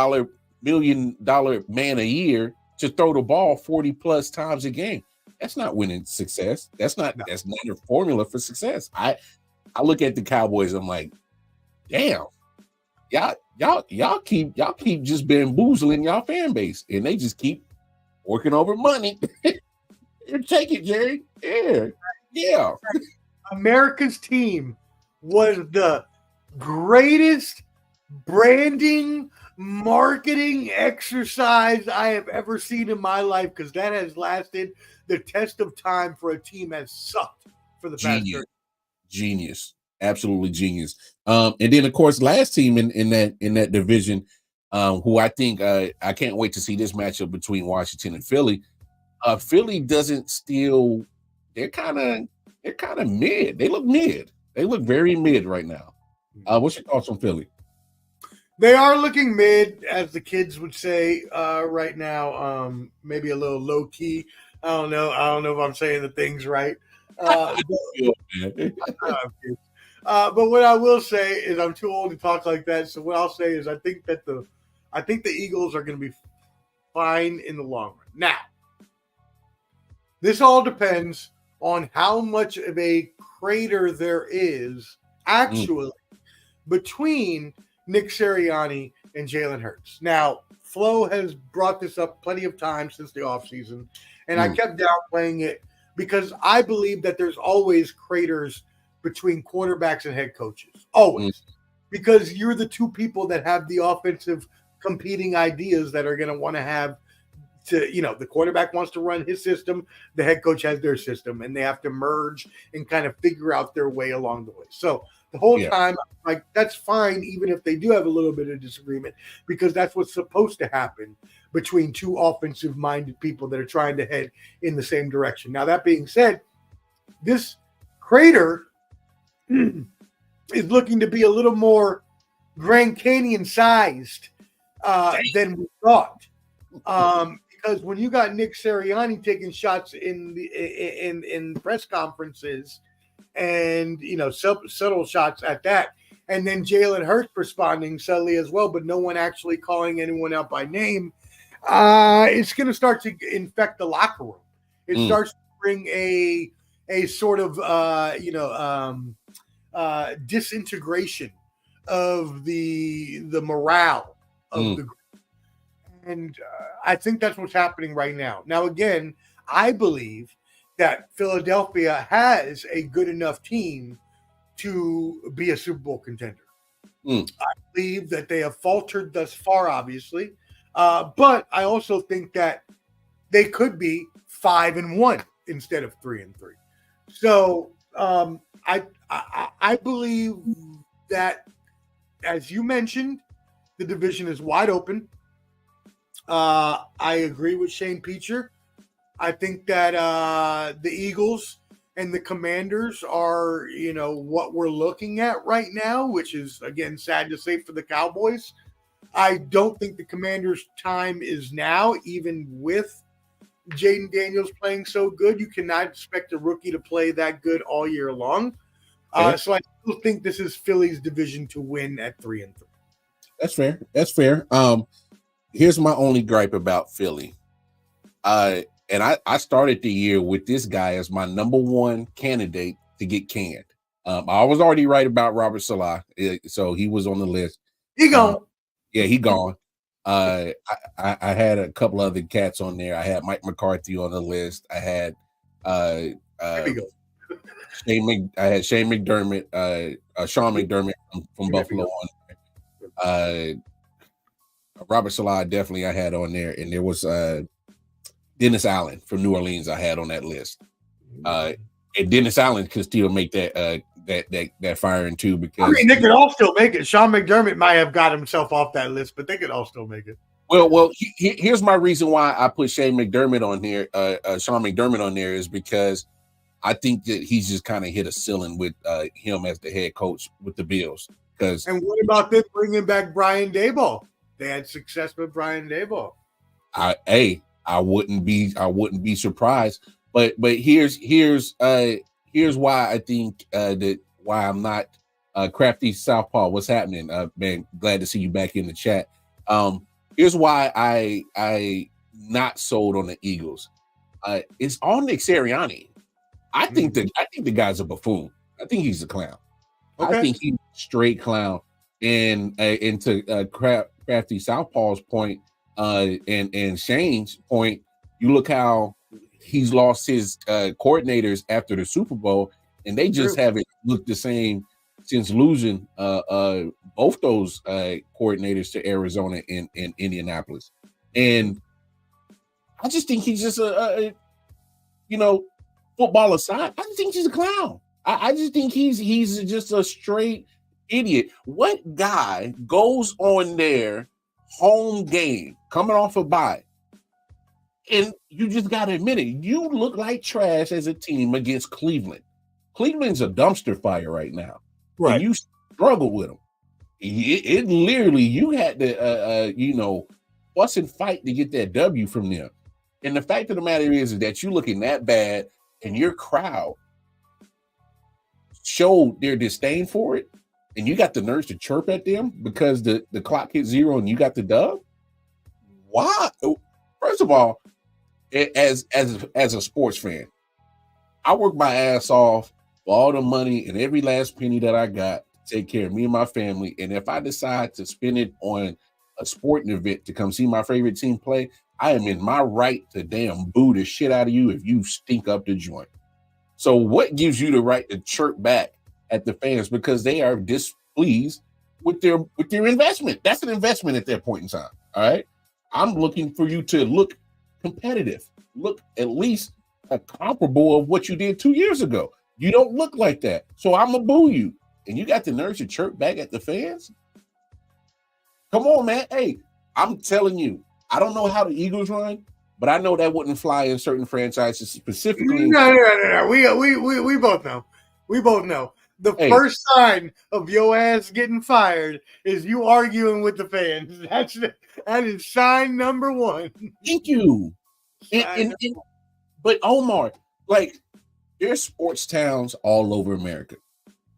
man a year to throw the ball 40 plus times a game. That's not winning success. That's not a formula for success. I look at the Cowboys, I'm like, damn. y'all keep just bamboozling y'all fan base, and they just keep working over money. Take it, Jerry. Yeah. America's team was the greatest branding marketing exercise I have ever seen in my life, because that has lasted the test of time for a team has sucked for the past 30. Genius, absolutely genius. And then of course last team in that division, who I think I can't wait to see this matchup between Washington and Philly. Philly doesn't steal. They're kind of mid. They look mid. They look very mid right now. What's your thoughts on Philly? They are looking mid, as the kids would say right now. Maybe a little low key. I don't know if I'm saying the things right. But what I will say is I'm too old to talk like that. So what I'll say is I think the Eagles are going to be fine in the long run. Now, this all depends on how much of a crater there is actually between Nick Sirianni and Jalen Hurts. Now, Flo has brought this up plenty of times since the offseason, and I kept downplaying it because I believe that there's always craters between quarterbacks and head coaches. Always. Because you're the two people that have the offensive competing ideas that are going to want to have to, the quarterback wants to run his system, the head coach has their system, and they have to merge and kind of figure out their way along the way. So the whole time, like, that's fine, even if they do have a little bit of disagreement, because that's what's supposed to happen between two offensive-minded people that are trying to head in the same direction. Now, that being said, this crater is looking to be a little more Grand Canyon-sized than we thought. Because when you got Nick Sirianni taking shots in press conferences and subtle shots at that, and then Jalen Hurts responding subtly as well, but no one actually calling anyone out by name, it's going to start to infect the locker room. It starts to bring a sort of disintegration of the morale of the group. And I think that's what's happening right now. Now, again, I believe that Philadelphia has a good enough team to be a Super Bowl contender. I believe that they have faltered thus far, obviously. But I also think that they could be 5-1 instead of 3-3. So I believe that, as you mentioned, the division is wide open. I agree with Shane Peacher. I think that the Eagles and the Commanders are, what we're looking at right now, which is, again, sad to say for the Cowboys. I don't think the Commanders' time is now, even with Jaden Daniels playing so good. You cannot expect a rookie to play that good all year long. So I still think this is Philly's division to win at 3-3. That's fair. Here's my only gripe about Philly. And I started the year with this guy as my number one candidate to get canned. I was already right about Robert Salah, so he was on the list. He gone. He gone. I had a couple other cats on there. I had Mike McCarthy on the list. I had Here we go. Shane McDermott, Sean McDermott from Buffalo on there. Robert Salah definitely I had on there, and there was Dennis Allen from New Orleans I had on that list. And Dennis Allen could still make that firing too, because they could all still make it. Sean McDermott might have got himself off that list, but they could all still make it. Well, here's my reason why I put Shane McDermott on here, Sean McDermott on there, is because I think that he's just kind of hit a ceiling with him as the head coach with the Bills. And what about them bringing back Brian Daboll? They had success with Brian Daboll. I wouldn't be surprised. But here's why I think that why I'm not Crafty Southpaw. What's happening? Man, glad to see you back in the chat. Here's why I not sold on the Eagles. It's all Nick Sirianni. I think the guy's a buffoon. I think he's a clown. Okay. I think he's a straight clown. And to Crafty Southpaw's point, and Shane's point, you look how he's lost his coordinators after the Super Bowl, and they just haven't looked the same since losing both those coordinators to Arizona and Indianapolis. And I just think he's just football aside, I just think he's a clown. I just think he's just a straight idiot. What guy goes on their home game coming off a bye, and you just got to admit it, you look like trash as a team against Cleveland. Cleveland's a dumpster fire right now. Right. And you struggle with them. It literally, you had to, fuss and fight to get that W from them. And the fact of the matter is that you looking that bad and your crowd showed their disdain for it, and you got the nerves to chirp at them because the clock hit zero and you got the dub. Why? First of all, as a sports fan, I work my ass off for all the money and every last penny that I got to take care of me and my family. And if I decide to spend it on a sporting event to come see my favorite team play, I am in my right to damn boo the shit out of you if you stink up the joint. So what gives you the right to chirp back at the fans because they are displeased with their investment? That's an investment at that point in time. All right. I'm looking for you to look competitive, look at least comparable of what you did 2 years ago. You don't look like that. So I'm gonna boo you. And you got the nerve to chirp back at the fans? Come on, man. Hey, I'm telling you, I don't know how the Eagles run, but I know that wouldn't fly in certain franchises specifically. No. We both know. We both know. The first sign of your ass getting fired is you arguing with the fans. That is sign number one. Thank you. But Omar, like, there's sports towns all over America,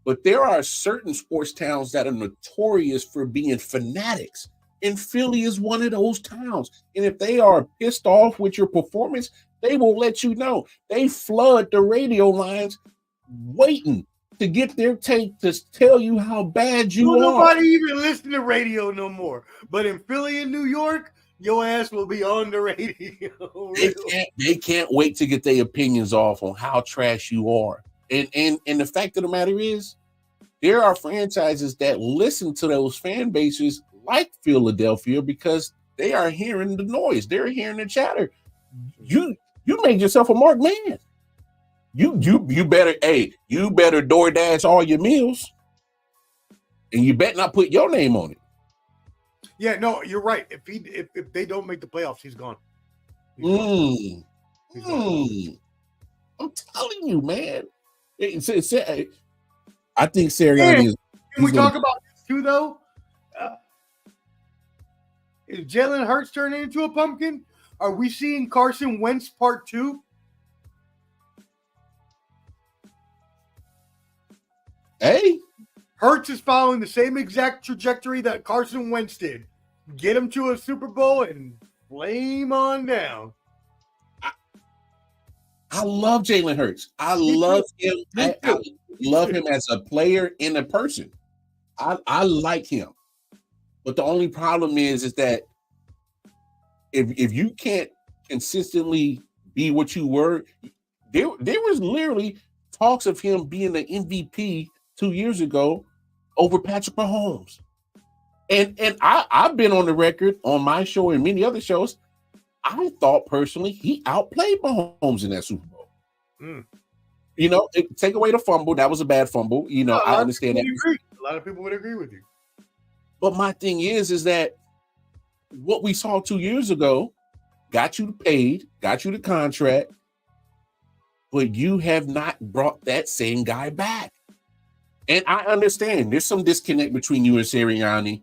but there are certain sports towns that are notorious for being fanatics. And Philly is one of those towns. And if they are pissed off with your performance, they will let you know. They flood the radio lines waiting to get their take to tell you how bad you are. Nobody even listen to radio no more. But in Philly and New York, your ass will be on the radio. They can't wait to get their opinions off on how trash you are. And the fact of the matter is, there are franchises that listen to those fan bases like Philadelphia because they are hearing the noise. They're hearing the chatter. You made yourself a marked man. You better DoorDash all your meals, and you better not put your name on it. Yeah, no, you're right. If they don't make the playoffs, he's gone. He's gone. I'm telling you, man. I think Sirianni is. Can we talk about this too, though? Is Jalen Hurts turning into a pumpkin? Are we seeing Carson Wentz part 2? Hey, Hurts is following the same exact trajectory that Carson Wentz did. Get him to a Super Bowl and flame on down. I love Jalen Hurts. I love him. I love him as a player and a person. I like him. But the only problem is that if you can't consistently be what you were, there was literally talks of him being the MVP 2 years ago over Patrick Mahomes. And I've been on the record on my show and many other shows. I thought personally he outplayed Mahomes in that Super Bowl. Take away the fumble. That was a bad fumble. I understand that. A lot of people would agree with you. But my thing is that what we saw 2 years ago got you paid, got you the contract, but you have not brought that same guy back. And I understand there's some disconnect between you and Sirianni.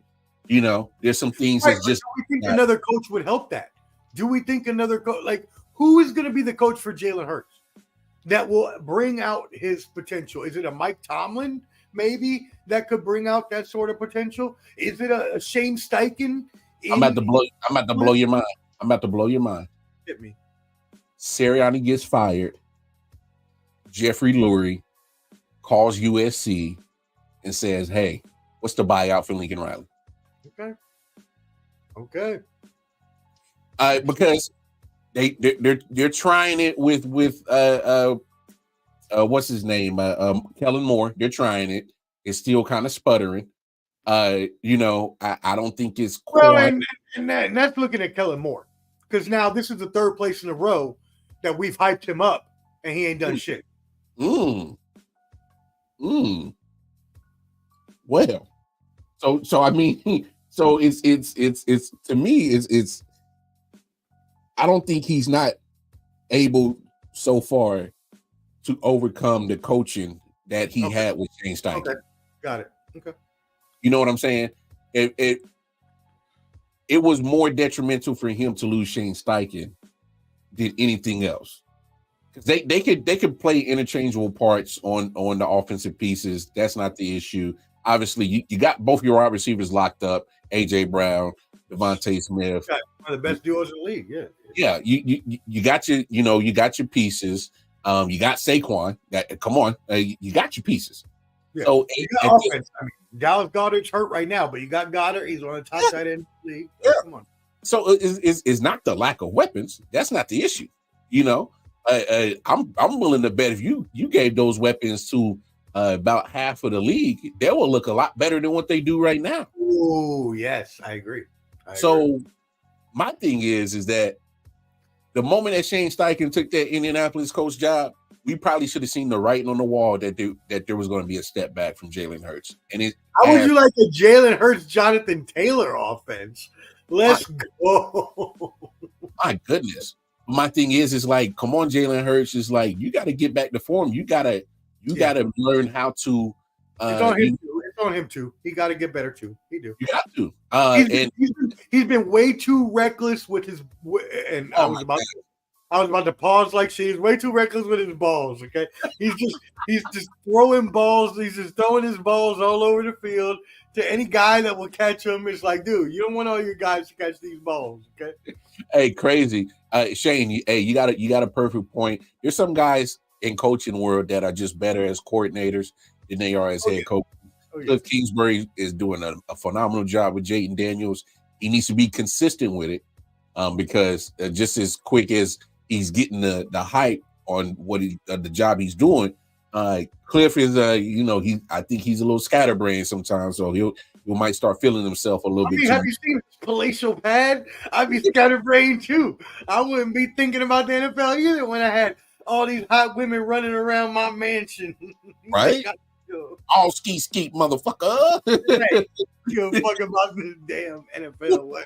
There's some things that's just. Do we think another coach would help that? Do we think another coach, like, who is going to be the coach for Jalen Hurts that will bring out his potential? Is it a Mike Tomlin, maybe, that could bring out that sort of potential? Is it a Shane Steichen? I'm about to blow your mind. I'm about to blow your mind. Hit me. Sirianni gets fired. Jeffrey Lurie calls USC and says, "Hey, What's the buyout for Lincoln Riley? Okay. Because they're trying it with what's his name? Kellen Moore. They're trying it. It's still kind of sputtering. I don't think it's quite. Well, and that's looking at Kellen Moore, because now this is the third place in a row that we've hyped him up, and he ain't done shit. Well, so I mean, so it's to me it's I don't think he's not able so far to overcome the coaching that he had with Shane Steichen. Okay. Got it. Okay. You know what I'm saying? It was more detrimental for him to lose Shane Steichen than anything else. Because they could play interchangeable parts on the offensive pieces. That's not the issue. Obviously, you got both your wide receivers locked up, AJ Brown, Devontae Smith. One of the best duos in the league, Yeah, you got your pieces. You got Saquon. Come on, you got your pieces. Yeah. So you got offense. I mean, Dallas Goedert's hurt right now, but you got Goddard. He's one of the top tight ends in the league. Yeah. Come on. So it's not the lack of weapons. That's not the issue. I'm willing to bet if you gave those weapons to about half of the league, they will look a lot better than what they do right now. Oh, yes, I agree. So my thing is that the moment that Shane Steichen took that Indianapolis coach job, we probably should have seen the writing on the wall that there was going to be a step back from Jalen Hurts. How would you like a Jalen Hurts, Jonathan Taylor offense? Let's go. My goodness. My thing is like, come on, Jalen Hurts. Is like, you got to get back to form. You gotta learn how to. It's on him too. He got to get better too. He do. You got to. He's been way too reckless with his. And I was about to pause like she's way too reckless with his balls. Okay, he's just throwing balls. He's just throwing his balls all over the field to any guy that will catch him. It's like, dude, you don't want all your guys to catch these balls. Okay. Hey, crazy, Shane. You got a perfect point. There's some guys in coaching world that are just better as coordinators than they are as head coaches. Cliff Kingsbury is doing a phenomenal job with Jayden Daniels. He needs to be consistent with it, because just as quick as he's getting the hype on what the job he's doing, Cliff is I think he's a little scatterbrained sometimes, so he might start feeling himself a little bit. Have you seen his palatial pad? I'd be scatterbrained too. I wouldn't be thinking about the NFL either when I had all these hot women running around my mansion. Right? All skeet, motherfucker. Hey, give a fuck about this damn NFL. What?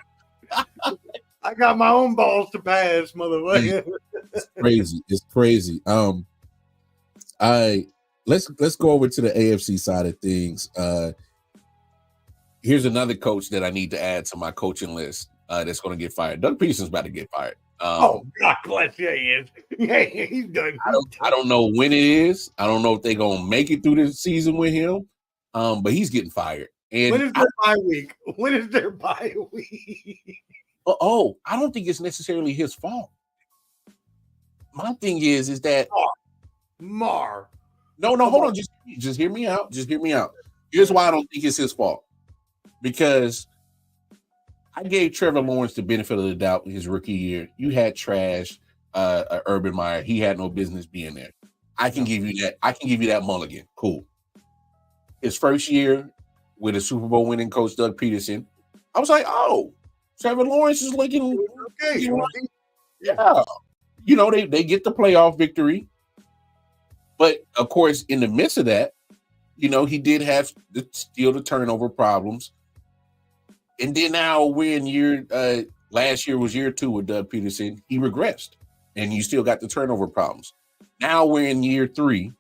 I got my own balls to pass, motherfucker. It's crazy. Let's go over to the AFC side of things. Here's another coach that I need to add to my coaching list that's going to get fired. Doug Peterson's about to get fired. Oh, God bless. Yeah, he is. Yeah, he's done. I don't know when it is. I don't know if they're going to make it through the season with him, but he's getting fired. And when is their bye week? When is their bye week? I don't think it's necessarily his fault. My thing is that Mar. No, hold on. Just hear me out. Here's why I don't think it's his fault. Because I gave Trevor Lawrence the benefit of the doubt his rookie year. You had trash, Urban Meyer. He had no business being there. I can give you that. I can give you that mulligan. Cool. His first year with a Super Bowl winning coach, Doug Peterson, I was like, oh, Trevor Lawrence is looking okay. Yeah. They get the playoff victory. But, of course, in the midst of that, he did have still the turnover problems. And then now we're in last year was year 2 with Doug Peterson. He regressed, and you still got the turnover problems. Now we're in year 3.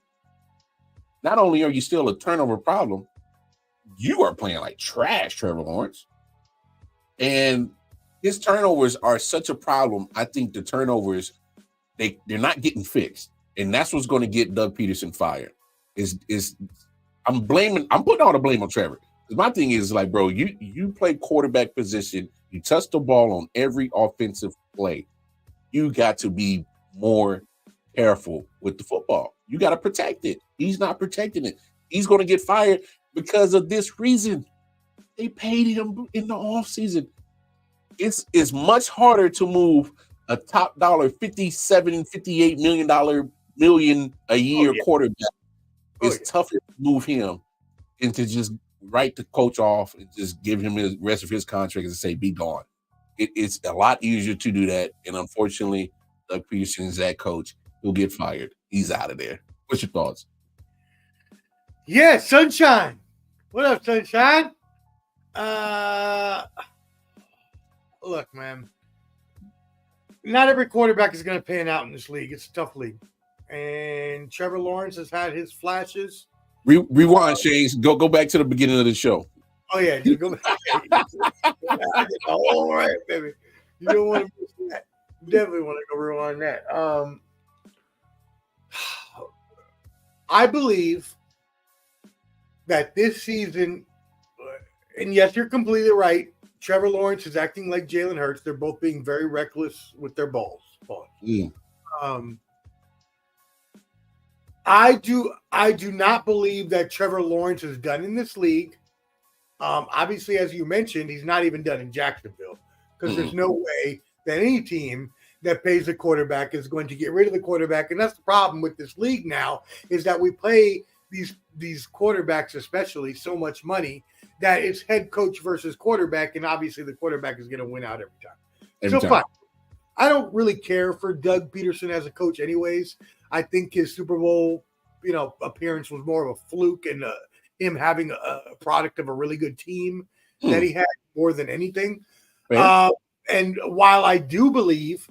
Not only are you still a turnover problem, you are playing like trash, Trevor Lawrence. And his turnovers are such a problem. I think the turnovers, they're not getting fixed. And that's what's going to get Doug Peterson fired. I'm putting all the blame on Trevor. My thing is like, bro, you play quarterback position. You touch the ball on every offensive play. You got to be more careful with the football. You got to protect it. He's not protecting it. He's going to get fired because of this reason. They paid him in the offseason. It's much harder to move a top dollar $58 million a year quarterback. It's tougher to move him and to just write the coach off and just give him the rest of his contract and say, be gone. It's a lot easier to do that. And unfortunately, Doug Peterson is that coach. He'll get fired. He's out of there. What's your thoughts? Yeah, Sunshine. What up, Sunshine? Look, man. Not every quarterback is going to pan out in this league. It's a tough league. And Trevor Lawrence has had his flashes. Rewind, Shane. Go back to the beginning of the show. Oh, yeah. You go back. All right, baby. You don't want to miss that. You definitely want to go rewind that. I believe that this season, and yes, you're completely right, Trevor Lawrence is acting like Jalen Hurts. They're both being very reckless with their balls. I do not believe that Trevor Lawrence is done in this league. Obviously, as you mentioned, he's not even done in Jacksonville because there's no way that any team that pays the quarterback is going to get rid of the quarterback. And that's the problem with this league now is that we pay these quarterbacks especially so much money that it's head coach versus quarterback, and obviously the quarterback is going to win out every time. Fine. I don't really care for Doug Peterson as a coach anyways. I think his Super Bowl, appearance was more of a fluke and him having a product of a really good team that he had more than anything. And while I do believe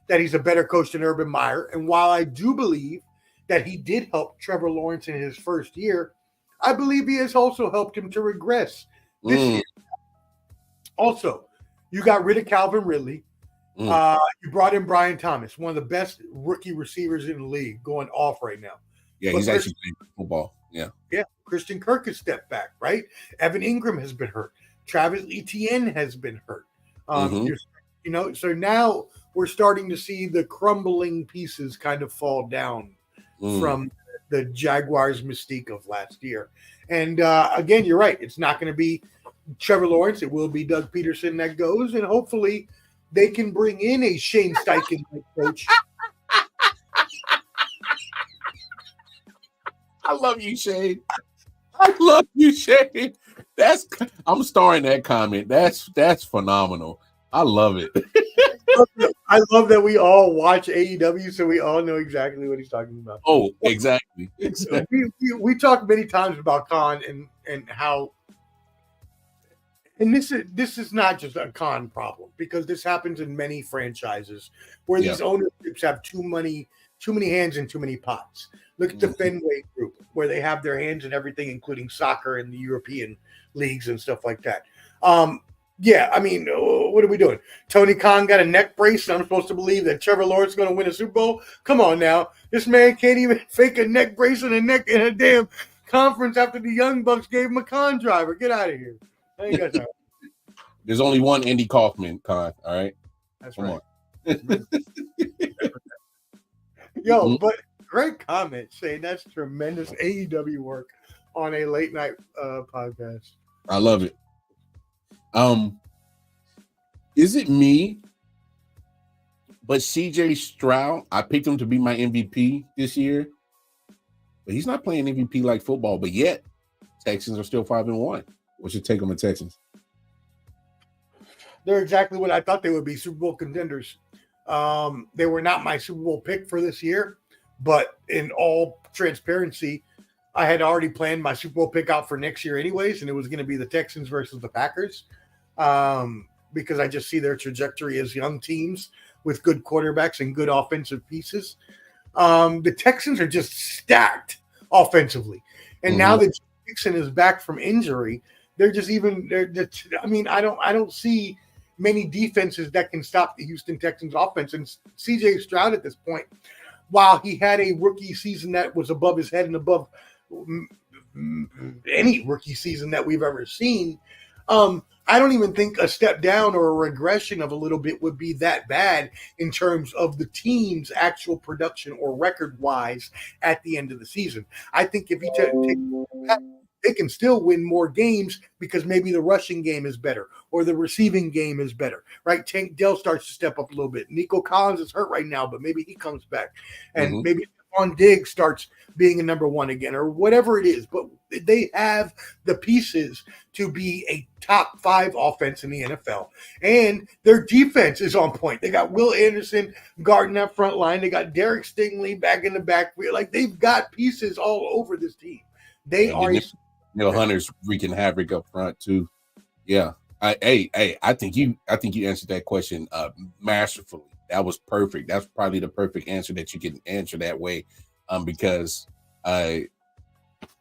that he's a better coach than Urban Meyer, and while I do believe that he did help Trevor Lawrence in his first year, I believe he has also helped him to regress this year. Also, you got rid of Calvin Ridley. You brought in Brian Thomas, one of the best rookie receivers in the league, going off right now. Yeah, he's actually playing football. Yeah. Christian Kirk has stepped back, right? Evan Ingram has been hurt. Travis Etienne has been hurt. So now we're starting to see the crumbling pieces kind of fall down from the Jaguars' mystique of last year. And again, you're right. It's not going to be Trevor Lawrence. It will be Doug Peterson that goes, and hopefully they can bring in a Shane Steichen coach. I love you, Shane. I'm starring that comment. That's phenomenal. I love it. I love that we all watch AEW, so we all know exactly what he's talking about. Oh, exactly. We talked many times about Khan and how, and this is not just a Khan problem because this happens in many franchises where these ownerships have too many hands and too many pots. Look at the Fenway Group where they have their hands in everything, including soccer and the European leagues and stuff like that. What are we doing? Tony Khan got a neck brace, and I'm supposed to believe that Trevor Lawrence is going to win a Super Bowl? Come on now. This man can't even fake a neck brace and a damn conference after the Young Bucks gave him a con driver. Get out of here. I ain't got time. There's only one Andy Kaufman con, all right? That's Come right. on. Yo, but great comment saying that's tremendous AEW work on a late night podcast. I love it. Is it me? But CJ Stroud, I picked him to be my MVP this year, but he's not playing MVP like football. But yet, Texans are still 5-1. What's your take on the Texans? They're exactly what I thought they would be, Super Bowl contenders. They were not my Super Bowl pick for this year, but in all transparency, I had already planned my Super Bowl pick out for next year anyways, and it was going to be the Texans versus the Packers because I just see their trajectory as young teams with good quarterbacks and good offensive pieces. The Texans are just stacked offensively. And now that Dixon is back from injury, I don't see many defenses that can stop the Houston Texans offense. And CJ Stroud at this point, while he had a rookie season that was above his head and above any rookie season that we've ever seen, I don't even think a step down or a regression of a little bit would be that bad in terms of the team's actual production or record-wise at the end of the season. I think if you take they can still win more games because maybe the rushing game is better or the receiving game is better, right? Tank Dell starts to step up a little bit. Nico Collins is hurt right now, but maybe he comes back. And maybe Stephon Diggs starts being a number one again or whatever it is. But they have the pieces to be a top 5 offense in the NFL. And their defense is on point. They got Will Anderson guarding that front line. They got Derek Stingley back in the backfield. Like, they've got pieces all over this team. They are Neil Hunter's wreaking havoc up front too. Yeah. I think you answered that question masterfully. That was perfect. That's probably the perfect answer that you can answer that way. Because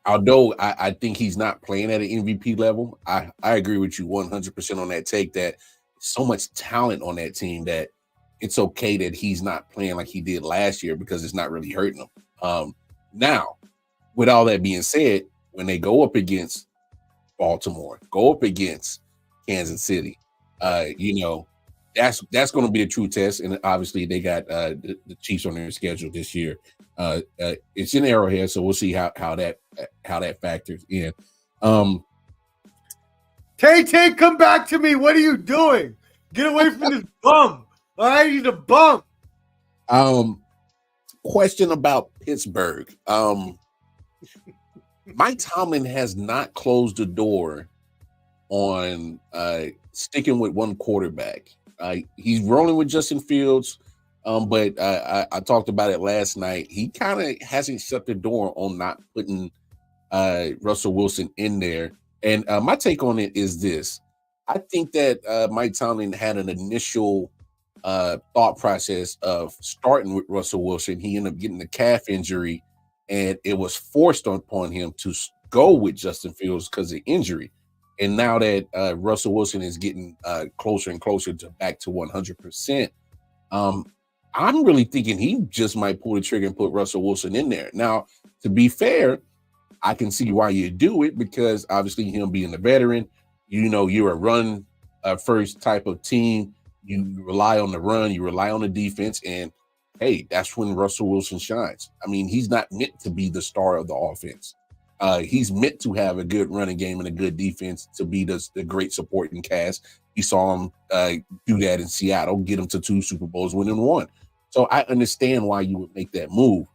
although I think he's not playing at an MVP level, I agree with you 100% on that take that so much talent on that team that it's okay that he's not playing like he did last year because it's not really hurting him. Now, with all that being said, when they go up against Baltimore, go up against Kansas City, that's going to be a true test. And obviously they got the Chiefs on their schedule this year. It's in Arrowhead, so we'll see how that factors in. Tay, come back to me. What are you doing? Get away from this bum. All right, he's a bum. Question about Pittsburgh. Mike Tomlin has not closed the door on sticking with one quarterback. He's rolling with Justin Fields, but I talked about it last night. He kind of hasn't shut the door on not putting Russell Wilson in there. And my take on it is this. I think that Mike Tomlin had an initial thought process of starting with Russell Wilson. He ended up getting a calf injury, and it was forced upon him to go with Justin Fields because of injury. And now that Russell Wilson is getting closer and closer to back to 100%, I'm really thinking he just might pull the trigger and put Russell Wilson in there. Now, to be fair, I can see why you do it because obviously him being a veteran, you're a run first type of team. You rely on the run, you rely on the defense, and hey, that's when Russell Wilson shines. I mean, he's not meant to be the star of the offense. He's meant to have a good running game and a good defense to be the great supporting cast. You saw him do that in Seattle, get him to 2 Super Bowls, winning 1. So I understand why you would make that move.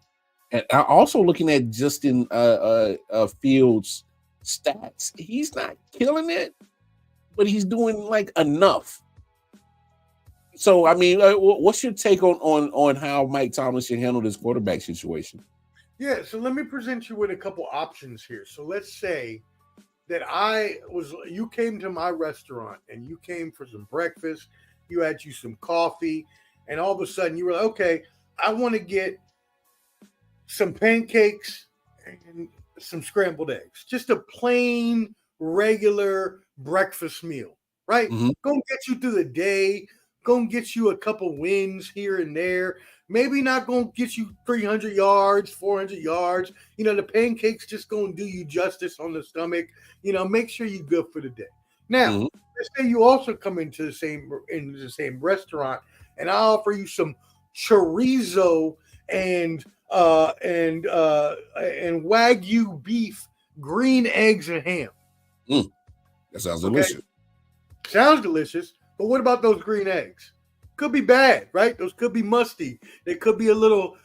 And I'm also looking at Justin Fields' stats. He's not killing it, but he's doing like enough. So, I mean, what's your take on how Mike Tomlin should handle this quarterback situation? Yeah, so let me present you with a couple options here. So let's say that you came to my restaurant and you came for some breakfast, you had you some coffee, and all of a sudden you were like, okay, I want to get some pancakes and some scrambled eggs. Just a plain, regular breakfast meal, right? Mm-hmm. Gonna get you through the day, gonna get you a couple wins here and there. Maybe not going to get you 300 yards, 400 yards. The pancakes just going to do you justice on the stomach. Make sure you're good for the day. Now, let's say you also come into the same restaurant, and I offer you some chorizo and Wagyu beef, green eggs and ham. That sounds delicious. Sounds delicious, but what about those green eggs? Could be bad, right? Those could be musty. They could be a little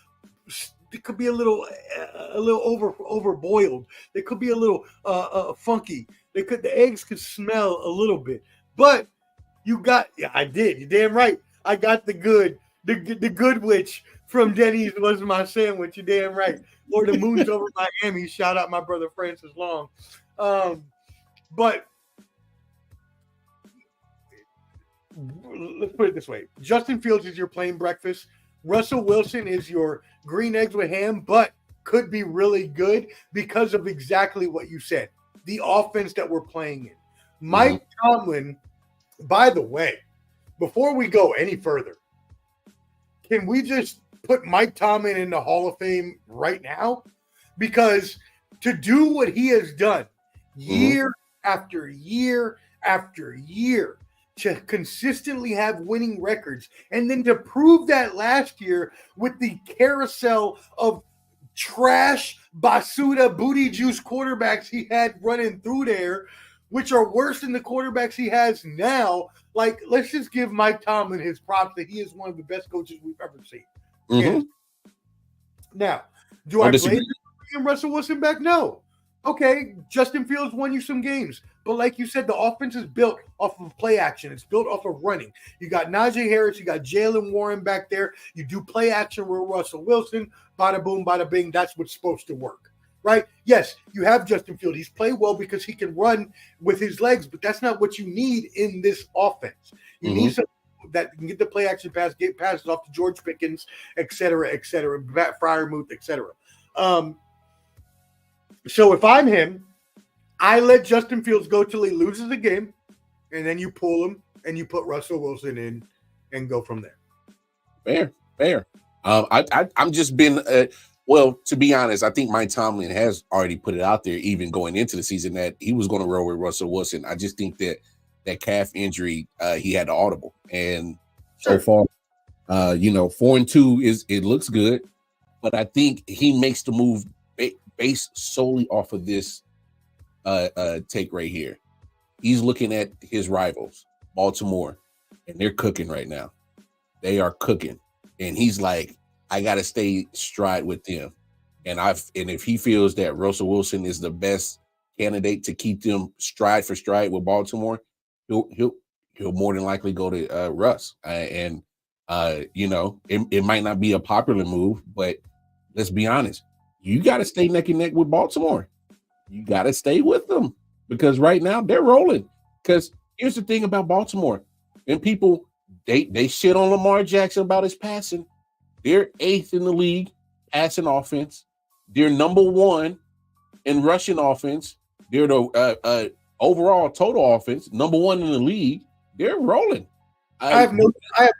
over boiled. They could be a little funky. The eggs could smell a little bit. But I did. You're damn right. I got the good witch from Denny's was my sandwich. You're damn right. Or the moon's over Miami. Shout out my brother Francis Long. But let's put it this way. Justin Fields is your plain breakfast. Russell Wilson is your green eggs with ham, but could be really good because of exactly what you said. The offense that we're playing in. Mike Tomlin, by the way, before we go any further, can we just put Mike Tomlin in the Hall of Fame right now? Because to do what he has done year after year after year, to consistently have winning records, and then to prove that last year with the carousel of trash basuda booty juice quarterbacks he had running through there, which are worse than the quarterbacks he has now. Like, let's just give Mike Tomlin his props that he is one of the best coaches we've ever seen. Mhm. Now, do I blame Russell Wilson back? No. Okay, Justin Fields won you some games. But like you said, the offense is built off of play action. It's built off of running. You got Najee Harris. You got Jalen Warren back there. You do play action with Russell Wilson. Bada boom, bada bing. That's what's supposed to work, right? Yes, you have Justin Fields. He's played well because he can run with his legs, but that's not what you need in this offense. You need some that can get the play action pass, get passes off to George Pickens, et cetera, Freiermuth, et cetera. So if I'm him, I let Justin Fields go till he loses the game, and then you pull him and you put Russell Wilson in and go from there. Fair. I'm just been well, to be honest, I think Mike Tomlin has already put it out there, even going into the season, that he was going to roll with Russell Wilson. I just think that calf injury, he had the audible, and so far, 4-2 it looks good, but I think he makes the move based solely off of this take right here. He's looking at his rivals, Baltimore, and they're cooking right now. They are cooking, and he's like, I got to stay stride with them. And if he feels that Russell Wilson is the best candidate to keep them stride for stride with Baltimore, he'll more than likely go to Russ. It might not be a popular move, but let's be honest, you got to stay neck and neck with Baltimore. You got to stay with them, because right now they're rolling. Because here's the thing about Baltimore, and people, they shit on Lamar Jackson about his passing. They're 8th in the league passing offense. They're number 1 in rushing offense. They're the overall total offense, number 1 in the league. They're rolling. I have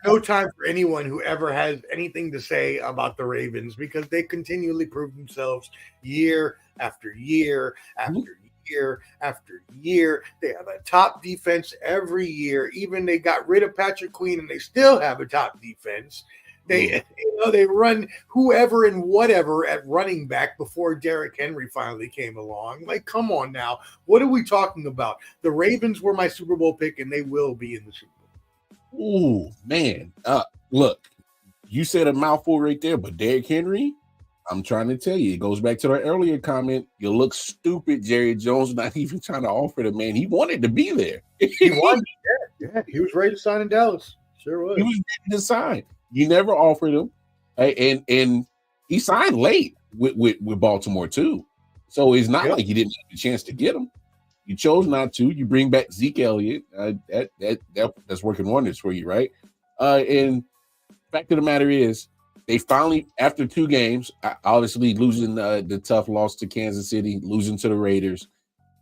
no time for anyone who ever has anything to say about the Ravens, because they continually prove themselves year after year after year after year. They have a top defense every year. Even they got rid of Patrick Queen and they still have a top defense. They run whoever and whatever at running back before Derrick Henry finally came along. Like, come on now. What are we talking about? The Ravens were my Super Bowl pick, and they will be in the Super Bowl. Ooh, man. Look, you said a mouthful right there, but Derrick Henry, I'm trying to tell you, it goes back to the earlier comment. You look stupid, Jerry Jones, not even trying to offer the man. He wanted to be there. He wanted, yeah. He was ready to sign in Dallas. Sure was. He was ready to sign. You never offered him, and he signed late with Baltimore too. So it's not like you didn't have a chance to get him. You chose not to. You bring back Zeke Elliott. That's working wonders for you, right? And fact of the matter is, they finally, after 2 games, obviously losing the tough loss to Kansas City, losing to the Raiders,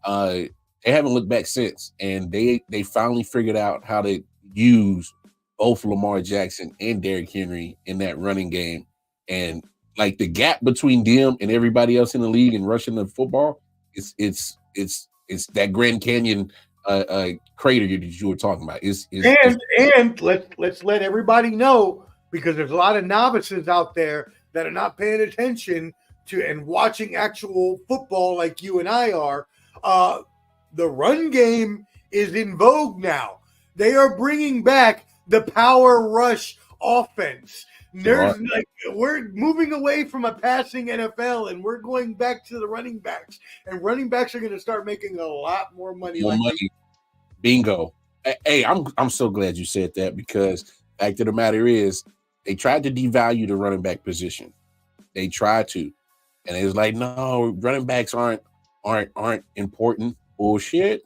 they haven't looked back since. And they finally figured out how to use both Lamar Jackson and Derrick Henry in that running game. And like the gap between them and everybody else in the league in rushing the football, it's that Grand Canyon crater that you were talking about. And let's let everybody know, because there's a lot of novices out there that are not paying attention to and watching actual football like you and I are. The run game is in vogue now. They are bringing back the power rush offense. We're moving away from a passing NFL, and we're going back to the running backs. And running backs are going to start making a lot more money. Bingo. Hey, I'm so glad you said that, because fact of the matter is, they tried to devalue the running back position. They tried to, and it was like, no, running backs aren't important. Bullshit.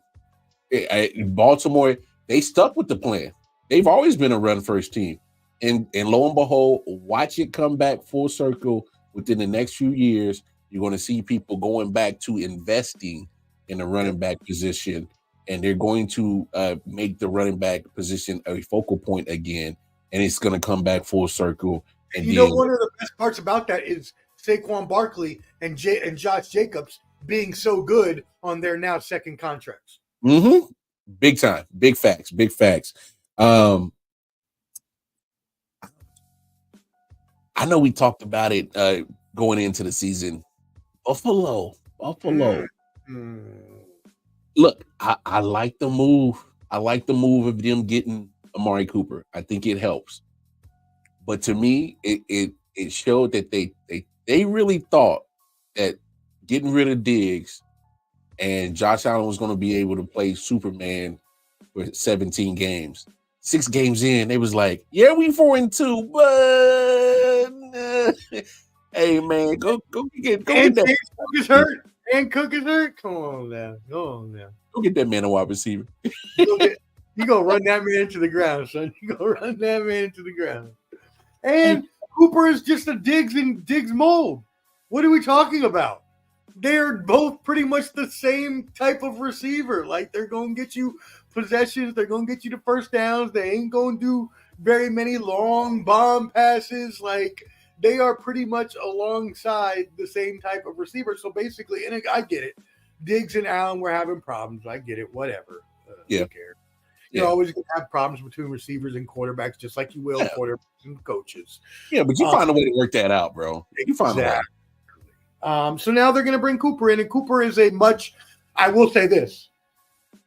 Baltimore, they stuck with the plan. They've always been a run first team. And lo and behold, watch it come back full circle within the next few years. You're going to see people going back to investing in the running back position, and they're going to make the running back position a focal point again, and it's going to come back full circle. And one of the best parts about that is Saquon Barkley and Josh Jacobs being so good on their now second contracts. Mm-hmm. Big time. Big facts. I know we talked about it going into the season. Buffalo. Mm. Look, I like the move. I like the move of them getting Amari Cooper. I think it helps. But to me, it showed that they really thought that getting rid of Diggs and Josh Allen was going to be able to play Superman for 17 games. 6 games in, they was like, "Yeah, we 4-2, but hey man, go get And that. Cook is hurt. And Cook is hurt. Come on now. Go Get that man a wide receiver." You go run that man into the ground, son. You go run that man into the ground. And Cooper is just a Diggs mold. What are we talking about? They're both pretty much the same type of receiver. Like, they're going to get you possessions. They're going to get you the first downs. They ain't going to do very many long bomb passes. Like, they are pretty much alongside the same type of receiver. So basically, and I get it. Diggs and Allen were having problems. I get it. Whatever. Who cares? You're always going to have problems between receivers and quarterbacks, just like you will quarterbacks and coaches. Yeah, but you find a way to work that out, bro. You find a way. So now they're going to bring Cooper in, and Cooper is I will say this,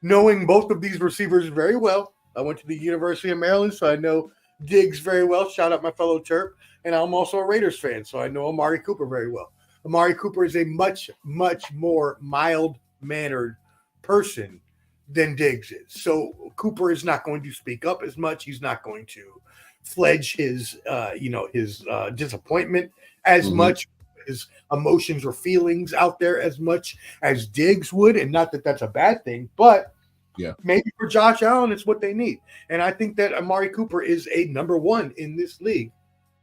knowing both of these receivers very well. I went to the University of Maryland, so I know Diggs very well. Shout out my fellow Terp. And I'm also a Raiders fan, so I know Amari Cooper very well. Amari Cooper is a much, much more mild-mannered person than Diggs is. So Cooper is not going to speak up as much. He's not going to fledge his disappointment as much, his emotions or feelings out there as much as Diggs would. And not that that's a bad thing, but maybe for Josh Allen, it's what they need. And I think that Amari Cooper is a number one in this league.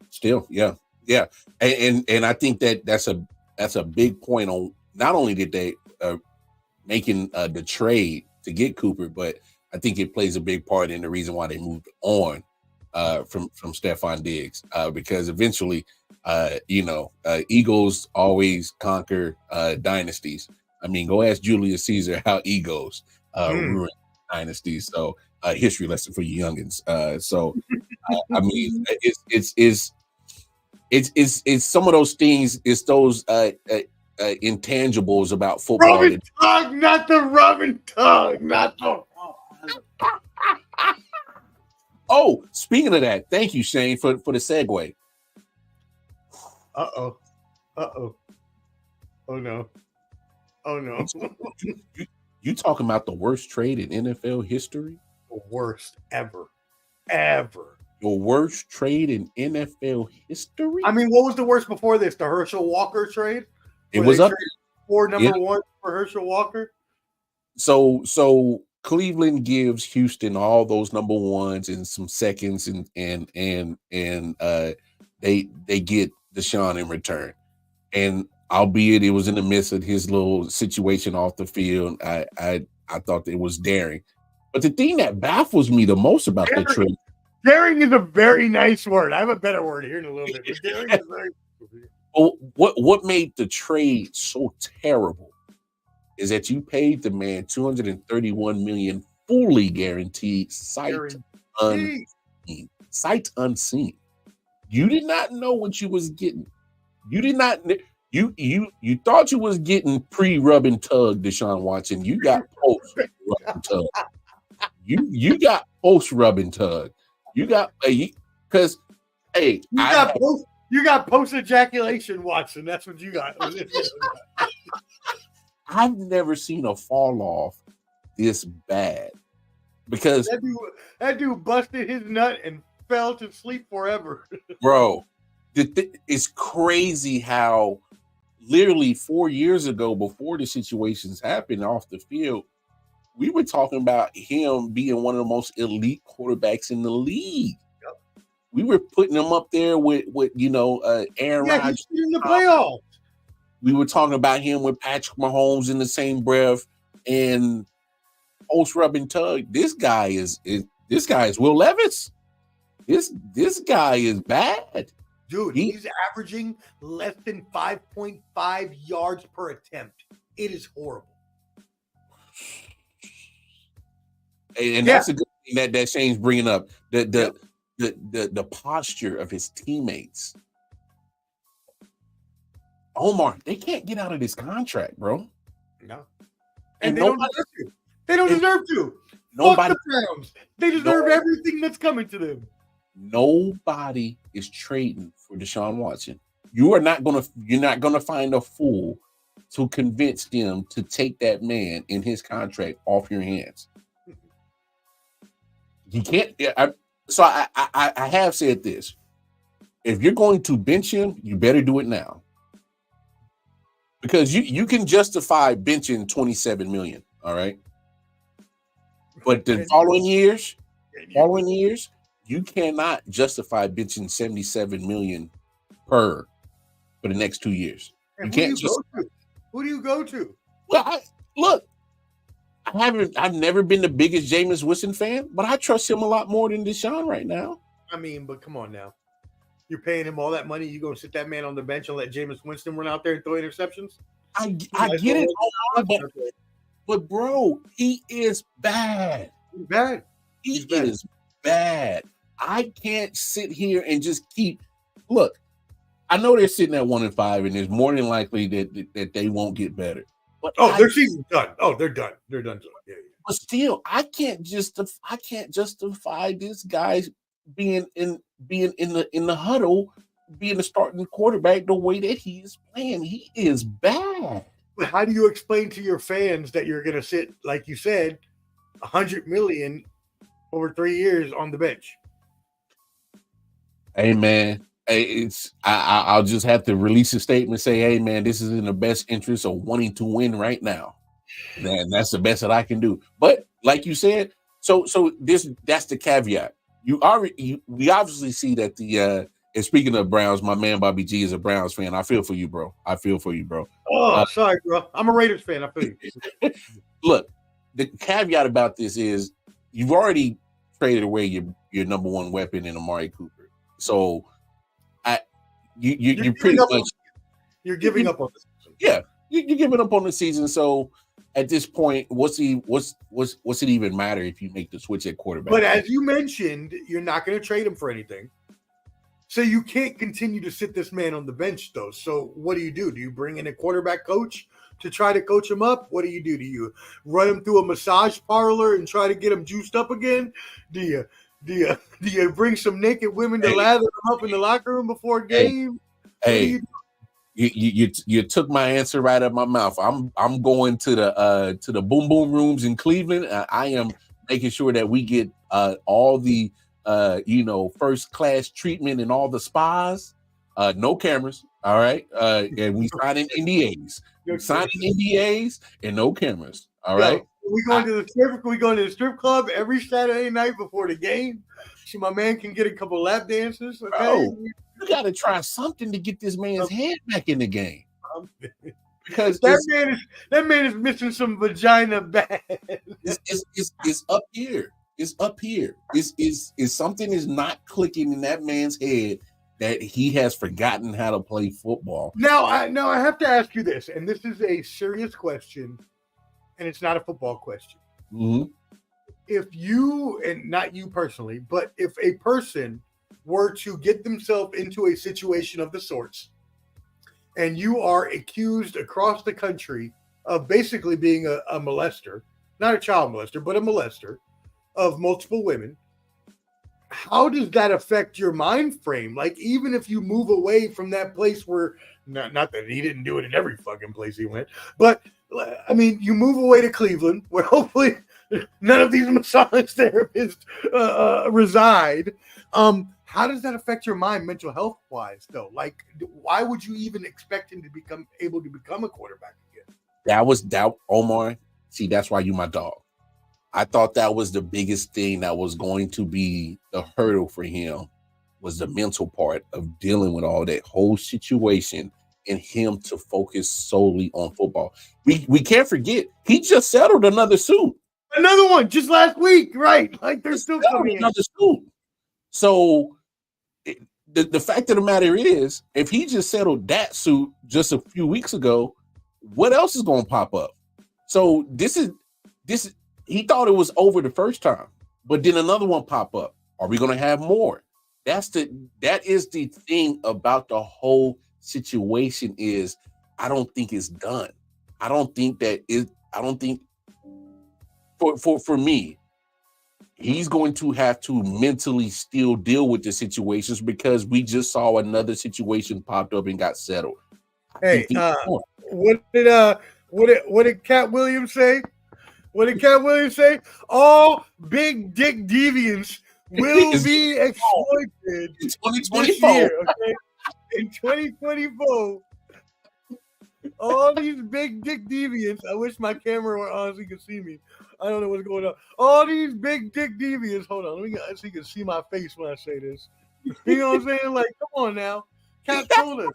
Still, yeah. And I think that's a big point on not only did they making the trade to get Cooper, but I think it plays a big part in the reason why they moved on from Stephon Diggs, because eventually, egos always conquer dynasties. I mean, go ask Julius Caesar how egos ruin dynasties. So history lesson for you youngins. I mean, it's some of those things. It's those intangibles about football. Rub and tug, not the rub and tug, not the. Oh, speaking of that, thank you, Shane, for the segue. Oh no. You talking about the worst trade in NFL history? The worst ever. The worst trade in NFL history? I mean, what was the worst before this? The Herschel Walker trade? It was up for number one for Herschel Walker. So Cleveland gives Houston all those number ones and some seconds, and they get Deshaun in return. And albeit it was in the midst of his little situation off the field, I thought it was daring. But the thing that baffles me the most about that trade. Daring is a very nice word. I have a better word here in a little bit. But daring is very. Well, what made the trade so terrible is that you paid the man $231 million fully guaranteed, sight unseen. You did not know what you was getting. You did not. You thought you was getting pre-rub and tug, Deshaun Watson. You got post-rub and tug. You got post-rub and tug. You got because you got post ejaculation, Watson. That's what you got. I've never seen a fall off this bad because that dude busted his nut and fell to sleep forever. Bro, it's crazy how literally 4 years ago, before the situations happened off the field, we were talking about him being one of the most elite quarterbacks in the league. Yep. We were putting him up there with Aaron Rodgers in the playoffs. We were talking about him with Patrick Mahomes in the same breath, and post rub and tug. This guy is Will Levis. This guy is bad. Dude, he's averaging less than 5.5 yards per attempt. It is horrible. And that's a good thing that Shane's bringing up. The posture of his teammates. Omar, they can't get out of this contract, bro. No. And And they don't nobody, deserve to. They don't and deserve to. Fuck nobody, the Browns. They deserve no, everything that's coming to them. nobody is trading for Deshaun Watson. You're not gonna find a fool to convince them to take that man in his contract off your hands. You can't. I have said this. If you're going to bench him, you better do it now. Because you can justify benching 27 million, all right? But the following years, you cannot justify benching 77 million per for the next 2 years. You can't just. Who do you go to? Well, I've never been the biggest Jameis Winston fan, but I trust him a lot more than Deshaun right now. I mean, but come on now. You're paying him all that money. You gonna sit that man on the bench and let Jameis Winston run out there and throw interceptions? I get it, but bro, he is bad. He's bad. He is bad. I can't sit here and just look. I know they're sitting at 1-5, and it's more than likely that they won't get better. But their season's done. Oh, they're done. They're done. Yeah. But still, I can't justify this guy being in the huddle, being the starting quarterback the way that he is playing. He is bad. But how do you explain to your fans that you're going to sit, like you said, $100 million over 3 years on the bench? Hey man, I'll just have to release a statement, say, hey man, this is in the best interest of wanting to win right now. And that's the best that I can do. But like you said, so that's the caveat. We obviously see that and speaking of Browns, my man Bobby G is a Browns fan. I feel for you, bro. Oh, sorry, bro. I'm a Raiders fan. I feel you. Look, the caveat about this is you've already traded away your number one weapon in Amari Cooper. So you're pretty much you're giving up on the season. Yeah, you're giving up on the season. So at this point, what's it even matter if you make the switch at quarterback? But as you mentioned, you're not going to trade him for anything. So you can't continue to sit this man on the bench, though. So what do? Do you bring in a quarterback coach to try to coach him up? What do? Do you run him through a massage parlor and try to get him juiced up again? Do you bring some naked women to lather them up in the locker room before a game? Hey, you took my answer right out of my mouth. I'm going to the boom boom rooms in Cleveland. I am making sure that we get all the first class treatment in all the spas. No cameras, all right. And we signing NDAs. And no cameras. All right. We going to the strip club every Saturday night before the game. So my man can get a couple lap dances. Okay? Bro, you got to try something to get this man's head back in the game. Because that man is missing some vagina bad. It's up here. It's up here. Is something is not clicking in that man's head that he has forgotten how to play football. Now I have to ask you this, and this is a serious question. And it's not a football question. Mm-hmm. If you, and not you personally, but if a person were to get themselves into a situation of the sorts, and you are accused across the country of basically being a molester, not a child molester, but a molester of multiple women, how does that affect your mind frame? Like, even if you move away from that place where, not that he didn't do it in every fucking place he went, but I mean, you move away to Cleveland, where hopefully none of these massage therapists reside. How does that affect your mind, mental health wise, though? Like, why would you even expect him to become able to become a quarterback again? That Omar. See, that's why you my dog. I thought that was the biggest thing that was going to be the hurdle for him, was the mental part of dealing with all that whole situation. And him to focus solely on football. We can't forget, he just settled another suit. Another one just last week, right? Like, they're still coming another suit. So the fact of the matter is, if he just settled that suit just a few weeks ago, what else is going to pop up? So this is he thought it was over the first time, but then another one pop up. Are we going to have more? That is the thing about the whole situation is, I don't think it's done. I don't think for me, he's going to have to mentally still deal with the situations because we just saw another situation popped up and got settled. Hey, what did Cat Williams say? What did Cat Williams say? All big dick deviants will be exploited in 2024. this year, okay? In 2024, all these big dick deviants. I wish my camera were on so you could see me. I don't know what's going on. All these big dick deviants. Hold on, let me get so you can see my face when I say this. You know what I'm saying? Like, come on now. Cat told us.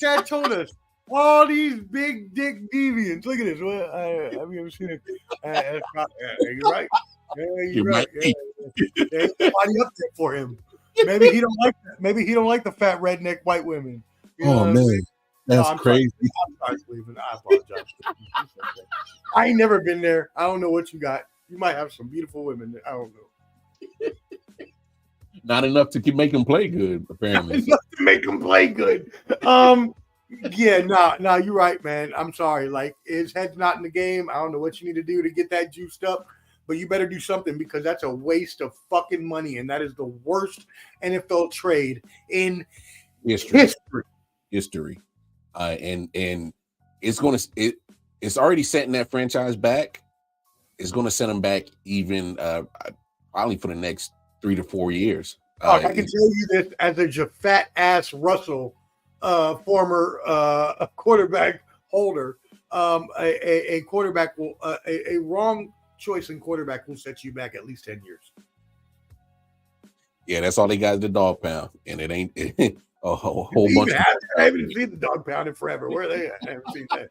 Cat told us. All these big dick deviants. Look at this. Have you ever seen it? You're right. Yeah, you're right. There's nobody up there for him. Maybe he don't like that. Maybe he don't like the fat redneck white women. You know man, that's crazy. I'm sorry, Cleveland. I apologize. I ain't never been there. I don't know what you got. You might have some beautiful women there. I don't know. Not enough to make him play good, apparently. Not enough to make him play good. Yeah, no, you're right, man. I'm sorry. Like, his head's not in the game. I don't know what you need to do to get that juiced up, but you better do something because that's a waste of fucking money, and that is the worst NFL trade in history. And it's already setting that franchise back. It's going to set them back even probably for the next 3 to 4 years. I can tell you this as a fat ass Russell former quarterback holder. A quarterback will a wrong choice in quarterback will set you back at least 10 years. Yeah, that's all they got is the dog pound, and it ain't a whole bunch. I haven't seen the dog pound in forever. Where are they at? I haven't seen that.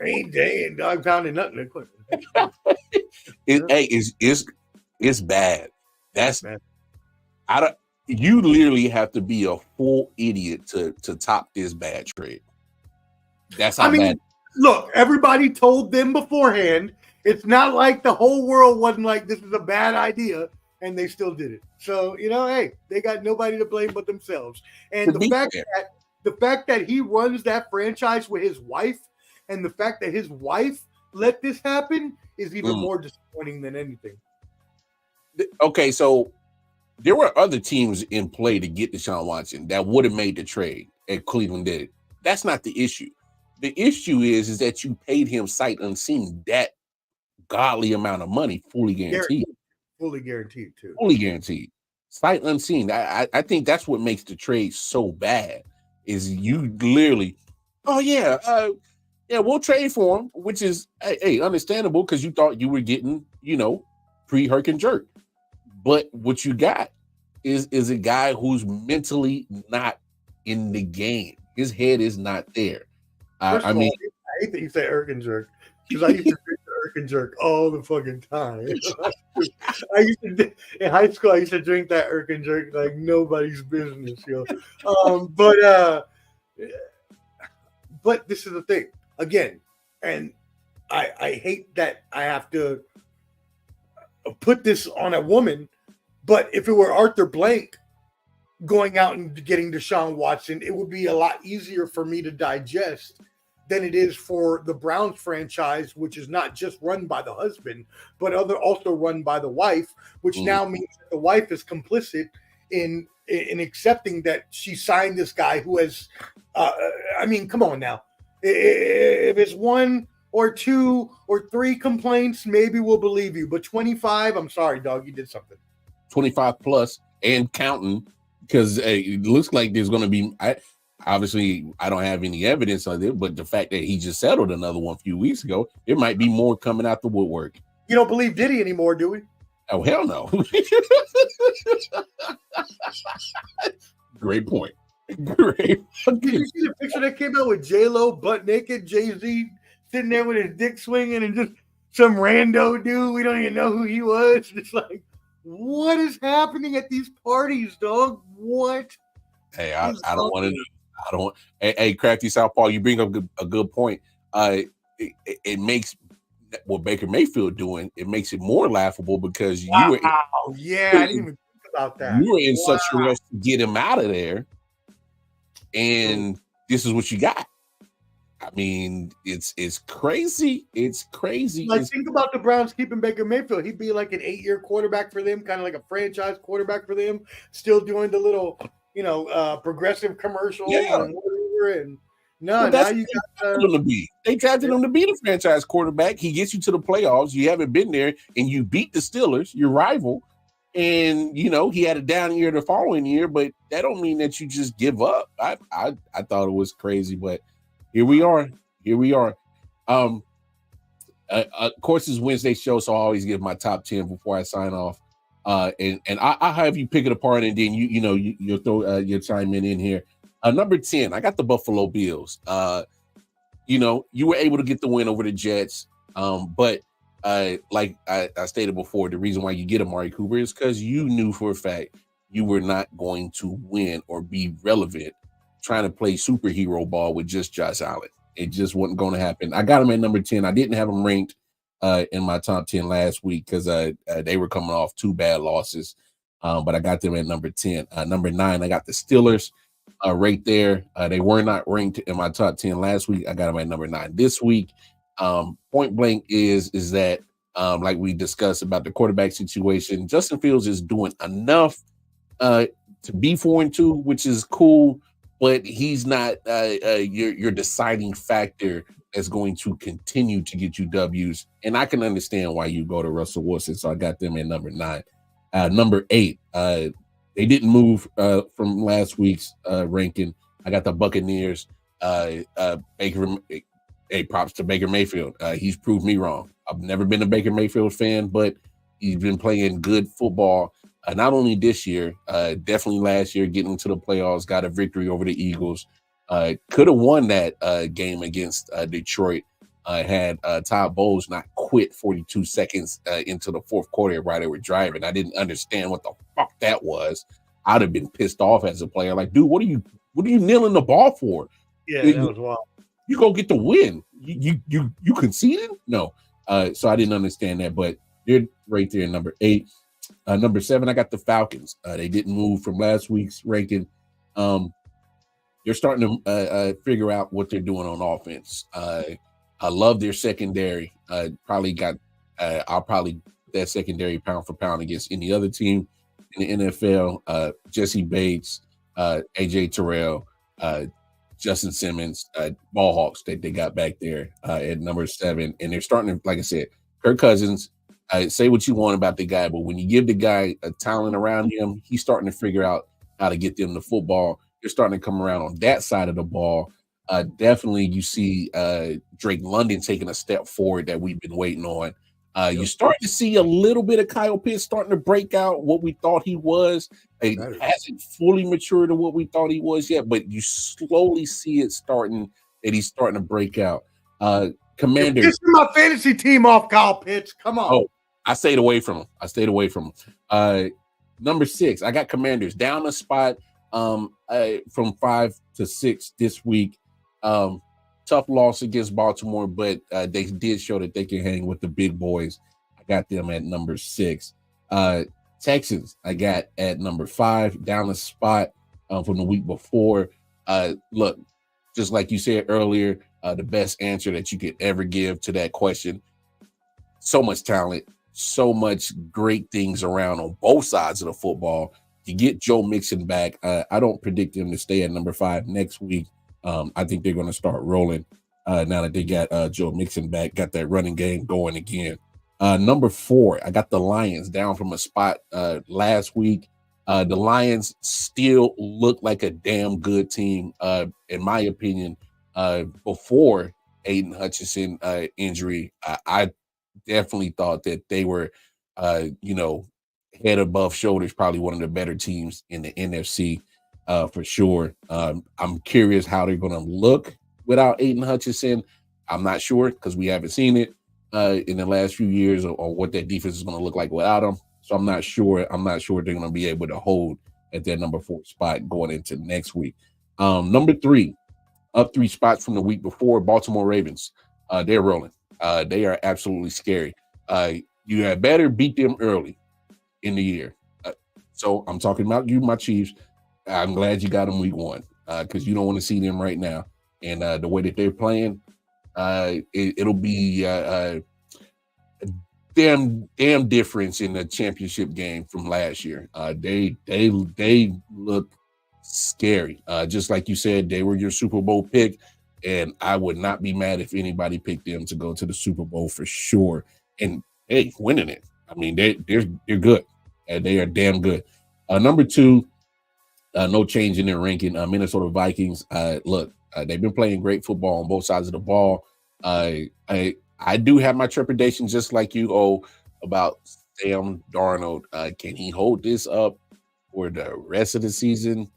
They ain't dog pounding nothing. It's bad. That's bad. You literally have to be a full idiot to top this bad trade. That's how bad. Look, everybody told them beforehand. It's not like the whole world wasn't like, this is a bad idea, and they still did it. So, hey, they got nobody to blame but themselves. And the fact that he runs that franchise with his wife, and the fact that his wife let this happen is even more disappointing than anything. Okay, so there were other teams in play to get Deshaun Watson that would have made the trade, and Cleveland did it. That's not the issue. The issue is that you paid him sight unseen that godly amount of money, fully guaranteed. Fully guaranteed, too. Fully guaranteed. Sight unseen. I think that's what makes the trade so bad, is you literally, we'll trade for him, which is, hey, understandable because you thought you were getting, pre-herc and jerk. But what you got is a guy who's mentally not in the game. His head is not there. I hate that you say Herc and jerk because I used to drink the Herc and jerk all the fucking time. In high school, I used to drink that Herc and jerk like nobody's business, yo. But this is the thing again, and I hate that I have to put this on a woman. But if it were Arthur Blank going out and getting Deshaun Watson, it would be a lot easier for me to digest than it is for the Browns franchise, which is not just run by the husband, but also run by the wife, which now means that the wife is complicit in accepting that she signed this guy who has, come on now. If it's 1 or 2 or 3 complaints, maybe we'll believe you. But 25, I'm sorry, dog, you did something. 25 plus and counting, because it looks like there's going to be. Obviously, I don't have any evidence of it, but the fact that he just settled another one a few weeks ago, there might be more coming out the woodwork. You don't believe Diddy anymore, do we? Oh, hell no. Great point. Great. Did you see the picture that came out with J-Lo butt naked, Jay-Z sitting there with his dick swinging, and just some rando dude, we don't even know who he was. It's like, what is happening at these parties, dog? What? Hey, I don't want to. I don't. Hey, Crafty Southpaw, you bring up a good point. It makes what Baker Mayfield doing. It makes it more laughable because you were. I didn't even think about that. You were in such a rush to get him out of there and this is what you got. I mean, it's crazy. It's crazy. Like, think about the Browns keeping Baker Mayfield. He'd be like an 8-year quarterback for them, kind of like a franchise quarterback for them, still doing the little, progressive commercials and whatever. And now you got him to be. They drafted him to be the franchise quarterback. He gets you to the playoffs. You haven't been there, and you beat the Steelers, your rival. And he had a down year the following year, but that don't mean that you just give up. I thought it was crazy, but here we are. Of course, it's Wednesday show, so I always give my top 10 before I sign off. And I'll have you pick it apart, and then you'll throw your chime in here. Number 10, I got the Buffalo Bills. You were able to get the win over the Jets, but like I stated before, the reason why you get Amari Cooper is because you knew for a fact you were not going to win or be relevant trying to play superhero ball with just Josh Allen. It just wasn't going to happen. I got him at number 10. I didn't have him ranked in my top 10 last week because they were coming off 2 bad losses, but I got them at number 10. Number 9, I got the Steelers right there. They were not ranked in my top 10 last week. I got them at number 9 this week. Point blank is that like we discussed about the quarterback situation, Justin Fields is doing enough to be 4-2, which is cool, but he's not your deciding factor that's going to continue to get you W's. And I can understand why you go to Russell Wilson, so I got them at number 9. Number 8, they didn't move from last week's ranking. I got the Buccaneers. Props to Baker Mayfield. He's proved me wrong. I've never been a Baker Mayfield fan, but he's been playing good football. Not only this year, definitely last year, getting to the playoffs, got a victory over the Eagles. Could have won that game against Detroit. Had Todd Bowles not quit 42 seconds into the fourth quarter while they were driving. I didn't understand what the fuck that was. I'd have been pissed off as a player. Like, dude, what are you kneeling the ball for? Yeah, that was wild. You go get the win. You conceded? No. So I didn't understand that, but they're right there, number 8. Number 7, I got the Falcons. They didn't move from last week's ranking. They're starting to figure out what they're doing on offense. I love their secondary. I'll probably that secondary pound for pound against any other team in the NFL. Jesse Bates, AJ Terrell, Justin Simmons, ball hawks that they got back there at number 7. And they're starting to, like I said, Kirk Cousins, say what you want about the guy, but when you give the guy a talent around him, he's starting to figure out how to get them the football. They're starting to come around on that side of the ball. Definitely you see Drake London taking a step forward that we've been waiting on. You're starting to see a little bit of Kyle Pitts starting to break out what we thought he was. It hasn't fully matured to what we thought he was yet, but you slowly see it starting, that he's starting to break out. Commanders. You're pissing my fantasy team off, Kyle Pitts. Come on. Oh, I stayed away from him. Number 6, I got Commanders down a spot from 5 to 6 this week. Tough loss against Baltimore, but they did show that they can hang with the big boys. I got them at number 6. Texans, I got at number 5, down a spot from the week before. Look, just like you said earlier, the best answer that you could ever give to that question. So much talent, so much great things around on both sides of the football. You get Joe Mixon back. I don't predict him to stay at number 5 next week. I think they're going to start rolling now that they got Joe Mixon back, got that running game going again. Number 4, I got the Lions down from a spot last week. The Lions still look like a damn good team, in my opinion. Before Aiden Hutchinson injury, I definitely thought that they were, head above shoulders, probably one of the better teams in the NFC for sure. I'm curious how they're going to look without Aiden Hutchinson. I'm not sure because we haven't seen it in the last few years or what that defense is going to look like without him. So I'm not sure they're going to be able to hold at their number 4 spot going into next week. Number 3, up 3 spots from the week before, Baltimore Ravens. They're rolling. They are absolutely scary. You had better beat them early in the year. So I'm talking about you, my Chiefs. I'm glad you got them week 1. because you don't want to see them right now. And the way that they're playing, it'll be a damn difference in the championship game from last year. They look scary. Just like you said, they were your Super Bowl pick, and I would not be mad if anybody picked them to go to the Super Bowl for sure. And hey, winning it. I mean, they're good, and they are damn good. Number 2, no change in their ranking. Minnesota Vikings. Look, they've been playing great football on both sides of the ball. I do have my trepidations, just like you, about Sam Darnold. Can he hold this up for the rest of the season?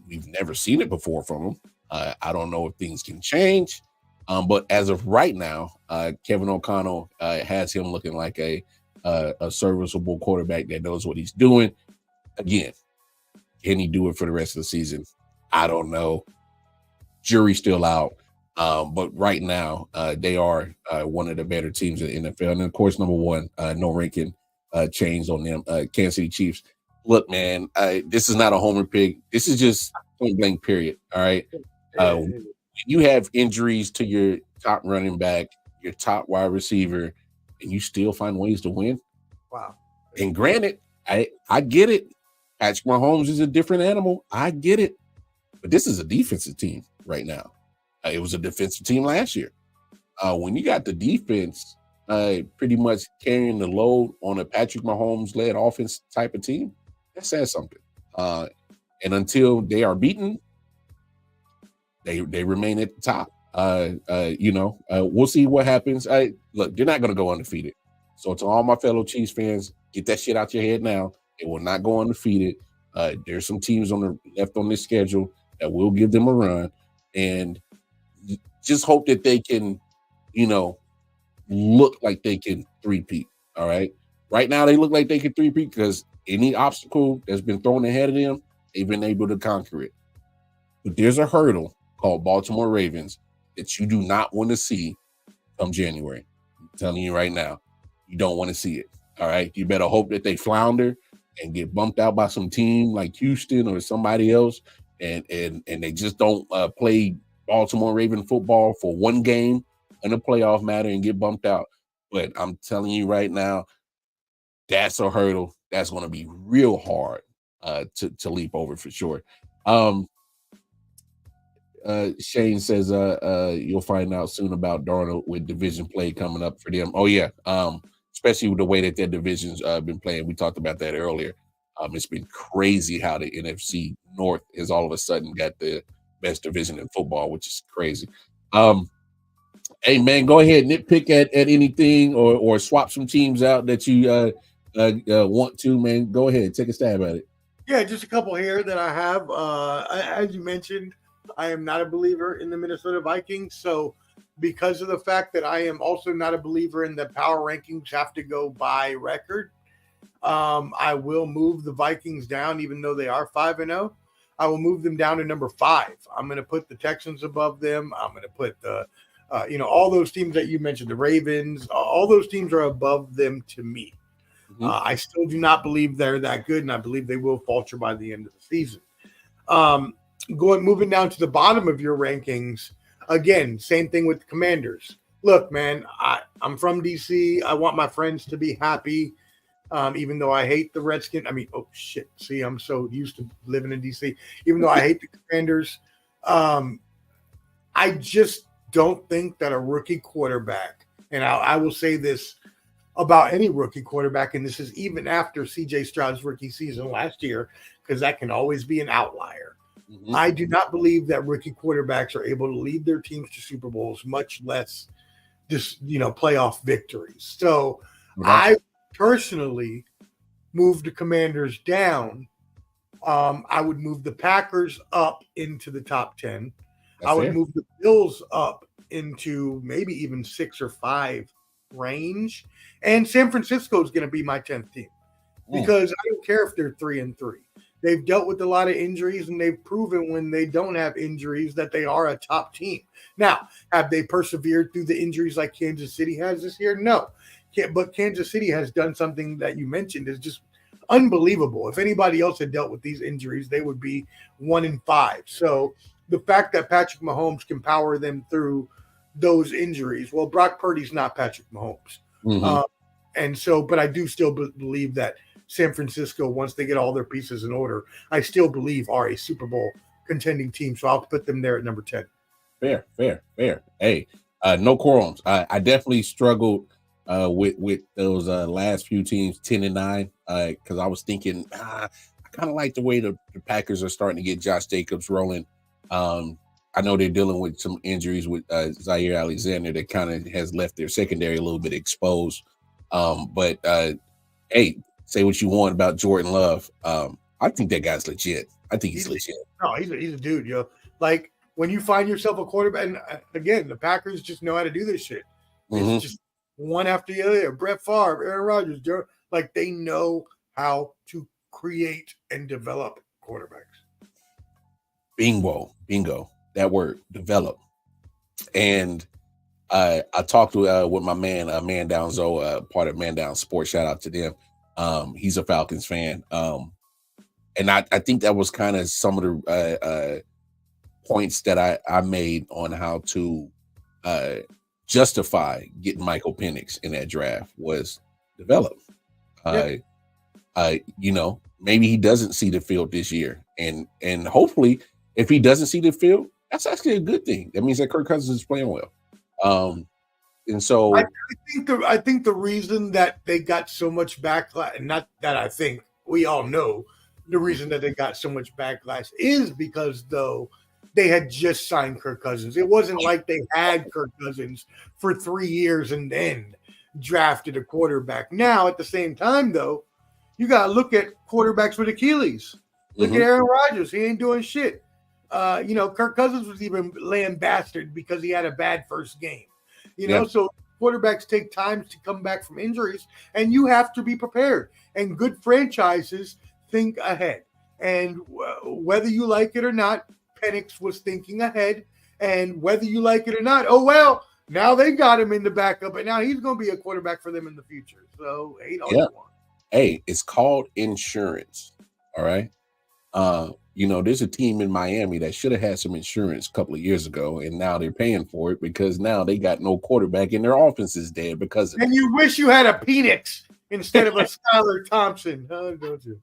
We've never seen it before from him. I don't know if things can change, but as of right now, Kevin O'Connell has him looking like a serviceable quarterback that knows what he's doing. Again, can he do it for the rest of the season? I don't know. Jury's still out. But right now, they are one of the better teams in the NFL. And of course, number 1, no ranking change on them. Kansas City Chiefs. Look, man, this is not a homer pick. This is just point blank, period. All right. You have injuries to your top running back, your top wide receiver, and you still find ways to win. Wow. And granted, I get it. Patrick Mahomes is a different animal. I get it. But this is a defensive team right now. It was a defensive team last year. When you got the defense pretty much carrying the load on a Patrick Mahomes-led offense type of team, that says something. And until they are beaten, they remain at the top. We'll see what happens. Look, they're not going to go undefeated. So to all my fellow Chiefs fans, get that shit out your head now. They will not go undefeated. There's some teams left on this schedule that will give them a run. And just hope that they can, look like they can three-peat, all right? Right now, they look like they can three-peat because any obstacle that's been thrown ahead of them, they've been able to conquer it. But there's a hurdle called Baltimore Ravens that you do not want to see come January. I'm telling you right now, you don't want to see it, all right? You better hope that they flounder and get bumped out by some team like Houston or somebody else, and they just don't play Baltimore Raven football for one game in a playoff matter and get bumped out. But I'm telling you right now, that's a hurdle that's going to be real hard to leap over for sure. Shane says you'll find out soon about Darnold with division play coming up for them. Oh yeah, especially with the way that their division's been playing. We talked about that earlier. It's been crazy how the NFC North has all of a sudden got the best division in football, which is crazy. Hey man, go ahead, nitpick at anything or swap some teams out that you want to, man. Go ahead, take a stab at it. Yeah, just a couple here that I have. As you mentioned, I am not a believer in the Minnesota Vikings. So because of the fact that I am also not a believer in the power rankings have to go by record, I will move the Vikings down, even though they are 5-0. I will move them down to number 5. I'm going to put the Texans above them. I'm going to put the, all those teams that you mentioned, the Ravens, all those teams are above them to me. Mm-hmm. I still do not believe they're that good, and I believe they will falter by the end of the season. Moving down to the bottom of your rankings, again, same thing with the Commanders. Look, man, I'm from DC. I want my friends to be happy. Even though I hate the Redskins. I mean, oh, shit. See, I'm so used to living in D.C. Even though I hate the Commanders, I just don't think that a rookie quarterback, and I will say this about any rookie quarterback, and this is even after C.J. Stroud's rookie season last year, because that can always be an outlier. Mm-hmm. I do not believe that rookie quarterbacks are able to lead their teams to Super Bowls, much less just, playoff victories. So I personally move the Commanders down. I would move the Packers up into the top 10. I would move the Bills up into maybe even 6 or 5 range. And San Francisco is going to be my 10th team because I don't care if they're 3-3. They've dealt with a lot of injuries, and they've proven when they don't have injuries that they are a top team. Now, have they persevered through the injuries like Kansas City has this year? No. But Kansas City has done something that you mentioned is just unbelievable. If anybody else had dealt with these injuries, they would be 1-5. So the fact that Patrick Mahomes can power them through those injuries, well, Brock Purdy's not Patrick Mahomes. Mhm. And so, but I do still believe that San Francisco, once they get all their pieces in order, I still believe are a Super Bowl contending team. So I'll put them there at number 10. Fair. Hey, no quorums. I definitely struggled with those last few teams, 10-9, because I was thinking I kind of like the way the Packers are starting to get Josh Jacobs rolling. I know they're dealing with some injuries with Zaire Alexander that kind of has left their secondary a little bit exposed. But hey, say what you want about Jordan Love. I think that guy's legit. I think he's legit. No, he's a dude, yo. Like when you find yourself a quarterback, and again, the Packers just know how to do this shit. It's just one after the other. Brett Favre, Aaron Rodgers, like they know how to create and develop quarterbacks. Bingo. That word, develop. And I talked with my man, Man Down Zoe, part of Man Down Sports. Shout out to them. He's a Falcons fan. And I think that was kind of some of the points that I made on how to justify getting Michael Penix in that draft was develop. Maybe he doesn't see the field this year. And hopefully, if he doesn't see the field, that's actually a good thing. That means that Kirk Cousins is playing well. And so I think the reason that they got so much backlash, and not that I think, we all know the reason that they got so much backlash is because though they had just signed Kirk Cousins. It wasn't like they had Kirk Cousins for 3 years and then drafted a quarterback. Now, at the same time, though, you got to look at quarterbacks with Achilles. Look at Aaron Rodgers. He ain't doing shit. Kirk Cousins was even lambasted because he had a bad first game. So quarterbacks take time to come back from injuries, and you have to be prepared. And good franchises think ahead. And whether you like it or not, Penix was thinking ahead. And whether you like it or not, oh, well, now they got him in the backup, and now he's going to be a quarterback for them in the future. So, Hey, it's called insurance. All right. There's a team in Miami that should have had some insurance a couple of years ago, and now they're paying for it because now they got no quarterback and their offense is dead because of it. And you wish you had a Penix instead of a Skylar Thompson, huh? Don't you?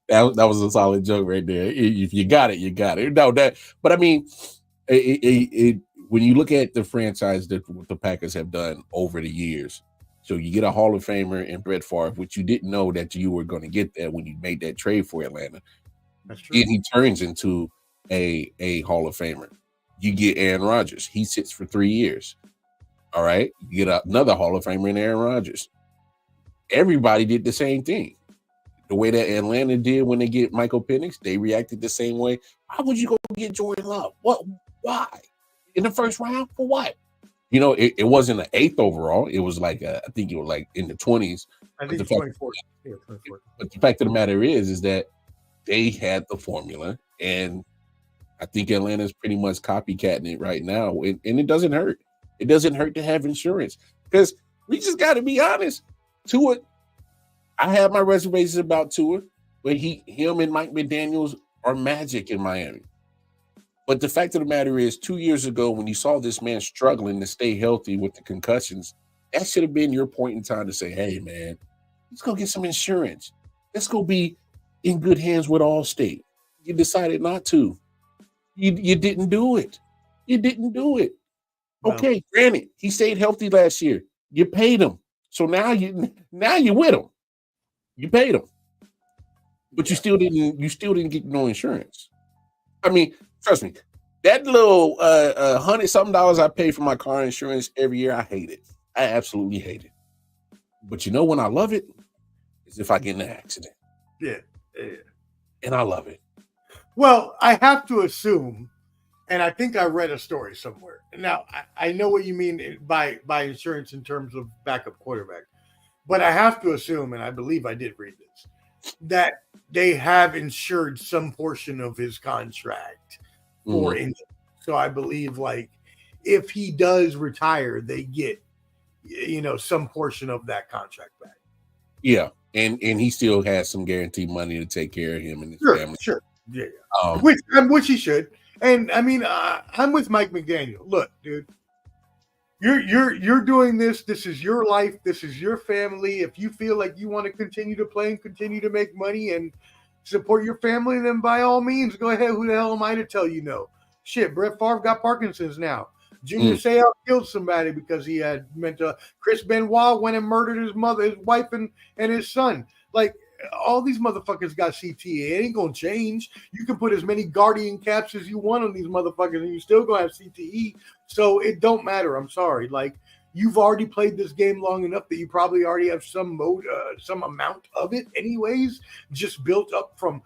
That was a solid joke right there. If you got it, you got it. No, but I mean, when you look at the franchise that what the Packers have done over the years, so you get a Hall of Famer in Brett Favre, which you didn't know that you were going to get that when you made that trade for Atlanta. That's true. And he turns into a Hall of Famer. You get Aaron Rodgers. He sits for 3 years. All right. You get another Hall of Famer in Aaron Rodgers. Everybody did the same thing. The way that Atlanta did when they get Michael Penix, they reacted the same way. Why would you go get Jordan Love? What? Why? In the first round? For what? It wasn't an 8th overall. It was like, I think it was like in the 20s. I think 24. Yeah, 24. But the fact of the matter is that they had the formula, and I think Atlanta's pretty much copycatting it right now. And it doesn't hurt. It doesn't hurt to have insurance because we just got to be honest. Tua, I have my reservations about Tua, but him and Mike McDaniels are magic in Miami. But the fact of the matter is, 2 years ago, when you saw this man struggling to stay healthy with the concussions, that should have been your point in time to say, hey, man, let's go get some insurance. Let's go be in good hands with Allstate. You decided not to. You didn't do it. You didn't do it. Wow. Okay, granted, he stayed healthy last year. You paid him. So now you're with him. You paid him. But you still didn't get no insurance. I mean, trust me, that little $100-something I pay for my car insurance every year, I hate it. I absolutely hate it. But you know when I love it is if I get in an accident. Yeah. And I love it. Well, I have to assume, and I think I read a story somewhere. Now, I know what you mean by insurance in terms of backup quarterback, but I have to assume, and I believe I did read this, that they have insured some portion of his contract for injury. So I believe, like, if he does retire, they get, some portion of that contract back. Yeah, and he still has some guaranteed money to take care of him and his family. Sure, yeah. Which he should. And I mean, I'm with Mike McDaniel. Look, dude, you're doing this. This is your life. This is your family. If you feel like you want to continue to play and continue to make money and support your family, then by all means, go ahead. Who the hell am I to tell you no? Shit, Brett Favre got Parkinson's now. Junior Seau killed somebody because he had mental. Chris Benoit went and murdered his mother, his wife, and his son. Like, all these motherfuckers got CTE. It ain't gonna change. You can put as many guardian caps as you want on these motherfuckers, and you still gonna have CTE. So it don't matter. I'm sorry. Like, you've already played this game long enough that you probably already have some amount of it, anyways, just built up from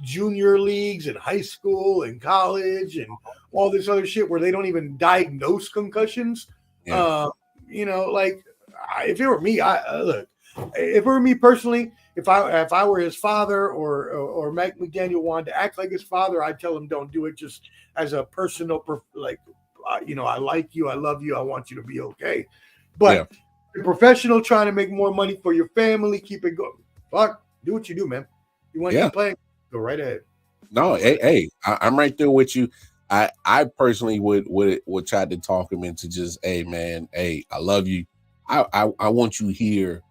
junior leagues and high school and college and all this other shit where they don't even diagnose concussions. Yeah. Like, if it were me, look. If it were me personally, if I were his father or Mike McDaniel wanted to act like his father, I'd tell him don't do it, just as a personal, I like you, I love you, I want you to be okay. But the professional trying to make more money for your family, keep it going. Fuck, do what you do, man. You want to keep playing, go right ahead. No, hey, I'm right there with you. I personally would try to talk him into just, hey man, hey, I love you. I want you here.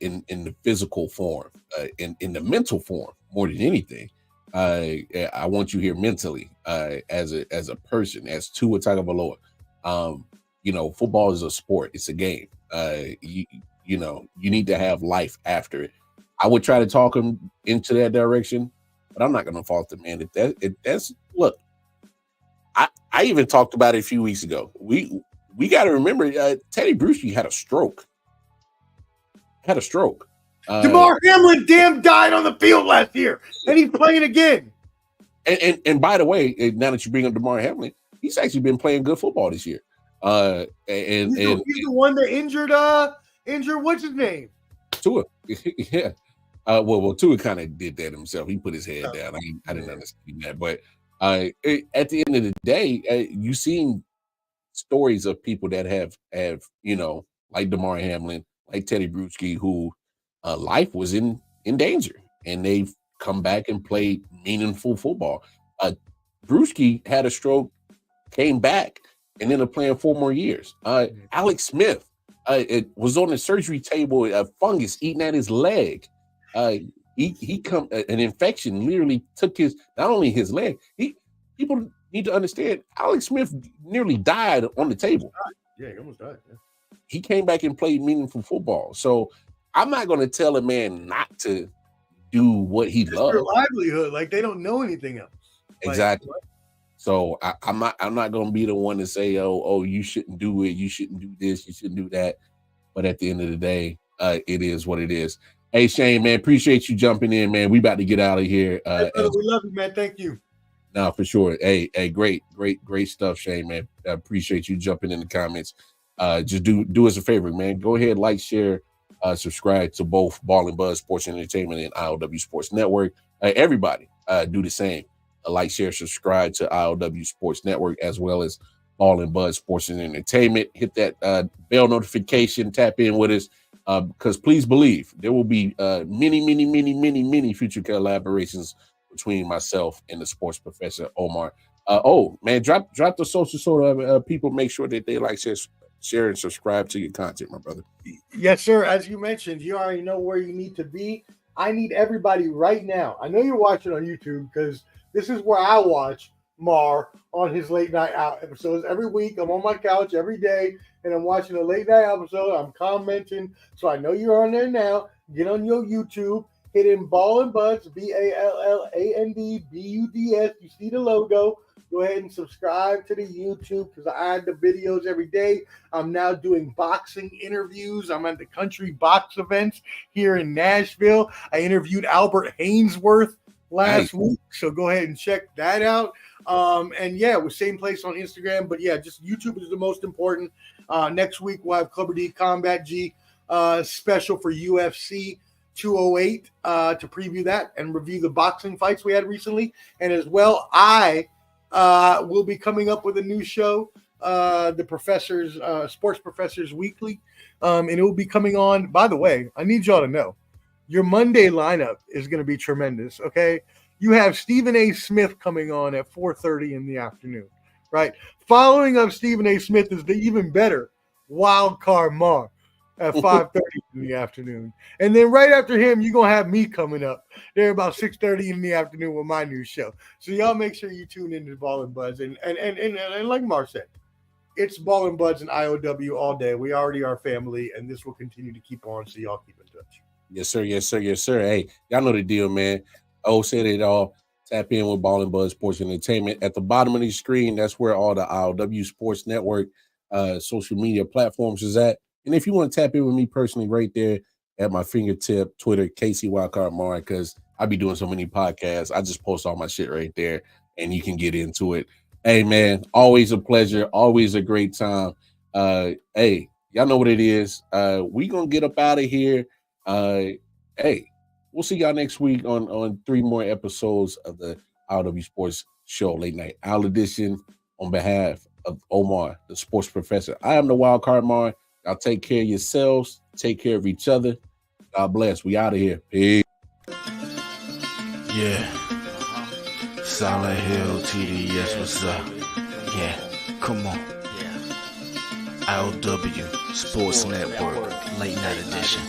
In the physical form, in the mental form, more than anything. I want you here mentally, as a person, as Tua Tagovailoa. Football is a sport; it's a game. You need to have life after it. I would try to talk him into that direction, but I'm not going to fault the man. That's look. I even talked about it a few weeks ago. We got to remember Teddy Bruschi had a stroke. DeMar Hamlin died on the field last year, and he's playing again. And by the way, now that you bring up DeMar Hamlin, he's actually been playing good football this year. He's the one that injured what's his name? Tua. Yeah. Well, Tua kind of did that himself. He put his head down. I didn't understand that, but at the end of the day, you've seen stories of people that have like DeMar Hamlin, like Teddy Bruschi, who life was in danger, and they've come back and played meaningful football. Bruschi had a stroke, came back, and ended up playing 4 more years. Alex Smith it was on the surgery table, a fungus eating at his leg. An infection literally took not only his leg. People need to understand, Alex Smith nearly died on the table. Yeah, he almost died. Yeah. He came back and played meaningful football. So I'm not going to tell a man not to do what he loves. Their livelihood, like they don't know anything else. Exactly. So I'm not going to be the one to say, oh, you shouldn't do it. You shouldn't do this. You shouldn't do that. But at the end of the day, it is what it is. Hey, Shane, man, appreciate you jumping in, man. We about to get out of here. Hey, brother, we love you, man. Thank you. No, for sure. Hey, great stuff, Shane, man. I appreciate you jumping in the comments. Just do us a favor, man. Go ahead, like, share, subscribe to both Ball and Buzz Sports Entertainment and I.O.W Sports Network. Everybody, do the same. Like, share, subscribe to I.O.W Sports Network as well as Ball and Buzz Sports and Entertainment. Hit that bell notification. Tap in with us, because please believe there will be many future collaborations between myself and the sports professor Omar. Man, drop the social so that people make sure that they like, share and subscribe to your content, my brother. Yes, sir. As you mentioned, you already know where you need to be. I need everybody right now. I know you're watching on YouTube because this is where I watch Mar on his late night episodes every week. I'm on my couch every day and I'm watching a late night episode. I'm commenting. So I know you're on there now. Get on your YouTube, hit in Ball and Buzz, BALLAND BUDS. You see the logo. Go ahead and subscribe to the YouTube because I add the videos every day. I'm now doing boxing interviews. I'm at the country box events here in Nashville. I interviewed Albert Hainsworth last week, so go ahead and check that out. And yeah, it was same place on Instagram, but yeah, just YouTube is the most important. Next week we'll have Clubber D Combat G special for UFC 208 to preview that and review the boxing fights we had recently. And as well, I will be coming up with a new show the professors, Sports Professors Weekly, and it will be coming on. By the way, I need y'all to know your Monday lineup is going to be tremendous. Okay, you have Stephen A. Smith coming on at 4:30 in the afternoon, right? Following up Stephen A. Smith is the even better Wild Card Mar at 5:30 in the afternoon. And then right after him, you're going to have me coming up there about 6:30 in the afternoon with my new show. So y'all make sure you tune into Ball and Buds. And like Mar said, it's Ball and Buds and I.O.W. all day. We already are family, and this will continue to keep on, so y'all keep in touch. Yes, sir. Yes, sir. Yes, sir. Hey, y'all know the deal, man. Said it all. Tap in with Ball and Buzz Sports Entertainment. At the bottom of the screen, that's where all the I.O.W. Sports Network social media platforms is at. And if you want to tap in with me personally right there at my fingertip, Twitter, Casey Wildcard Mar, because I be doing so many podcasts. I just post all my shit right there, and you can get into it. Hey, man, always a pleasure. Always a great time. Hey, y'all know what it is. We going to get up out of here. Hey, we'll see y'all next week on 3 more episodes of the I.O.W. Sports Show, Late Night Owl Edition. On behalf of Omar, the sports professor, I am the Wild Card Mar. Y'all take care of yourselves. Take care of each other. God bless. We out of here. Peace. Yeah. Solid Hill TDS, what's up? Yeah, come on. Yeah. I.O.W. Sports Network, Late Night Edition.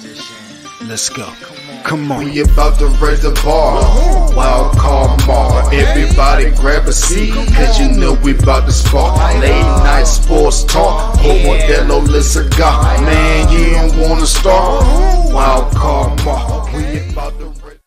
Let's go. Come on. We about to raise the bar. Wild Card Mar. Everybody grab a seat, cause you know we about to spark. Late night sports talk. Modelo Le Cigar. Man, you don't wanna start. Wild Card Mar. We about to raise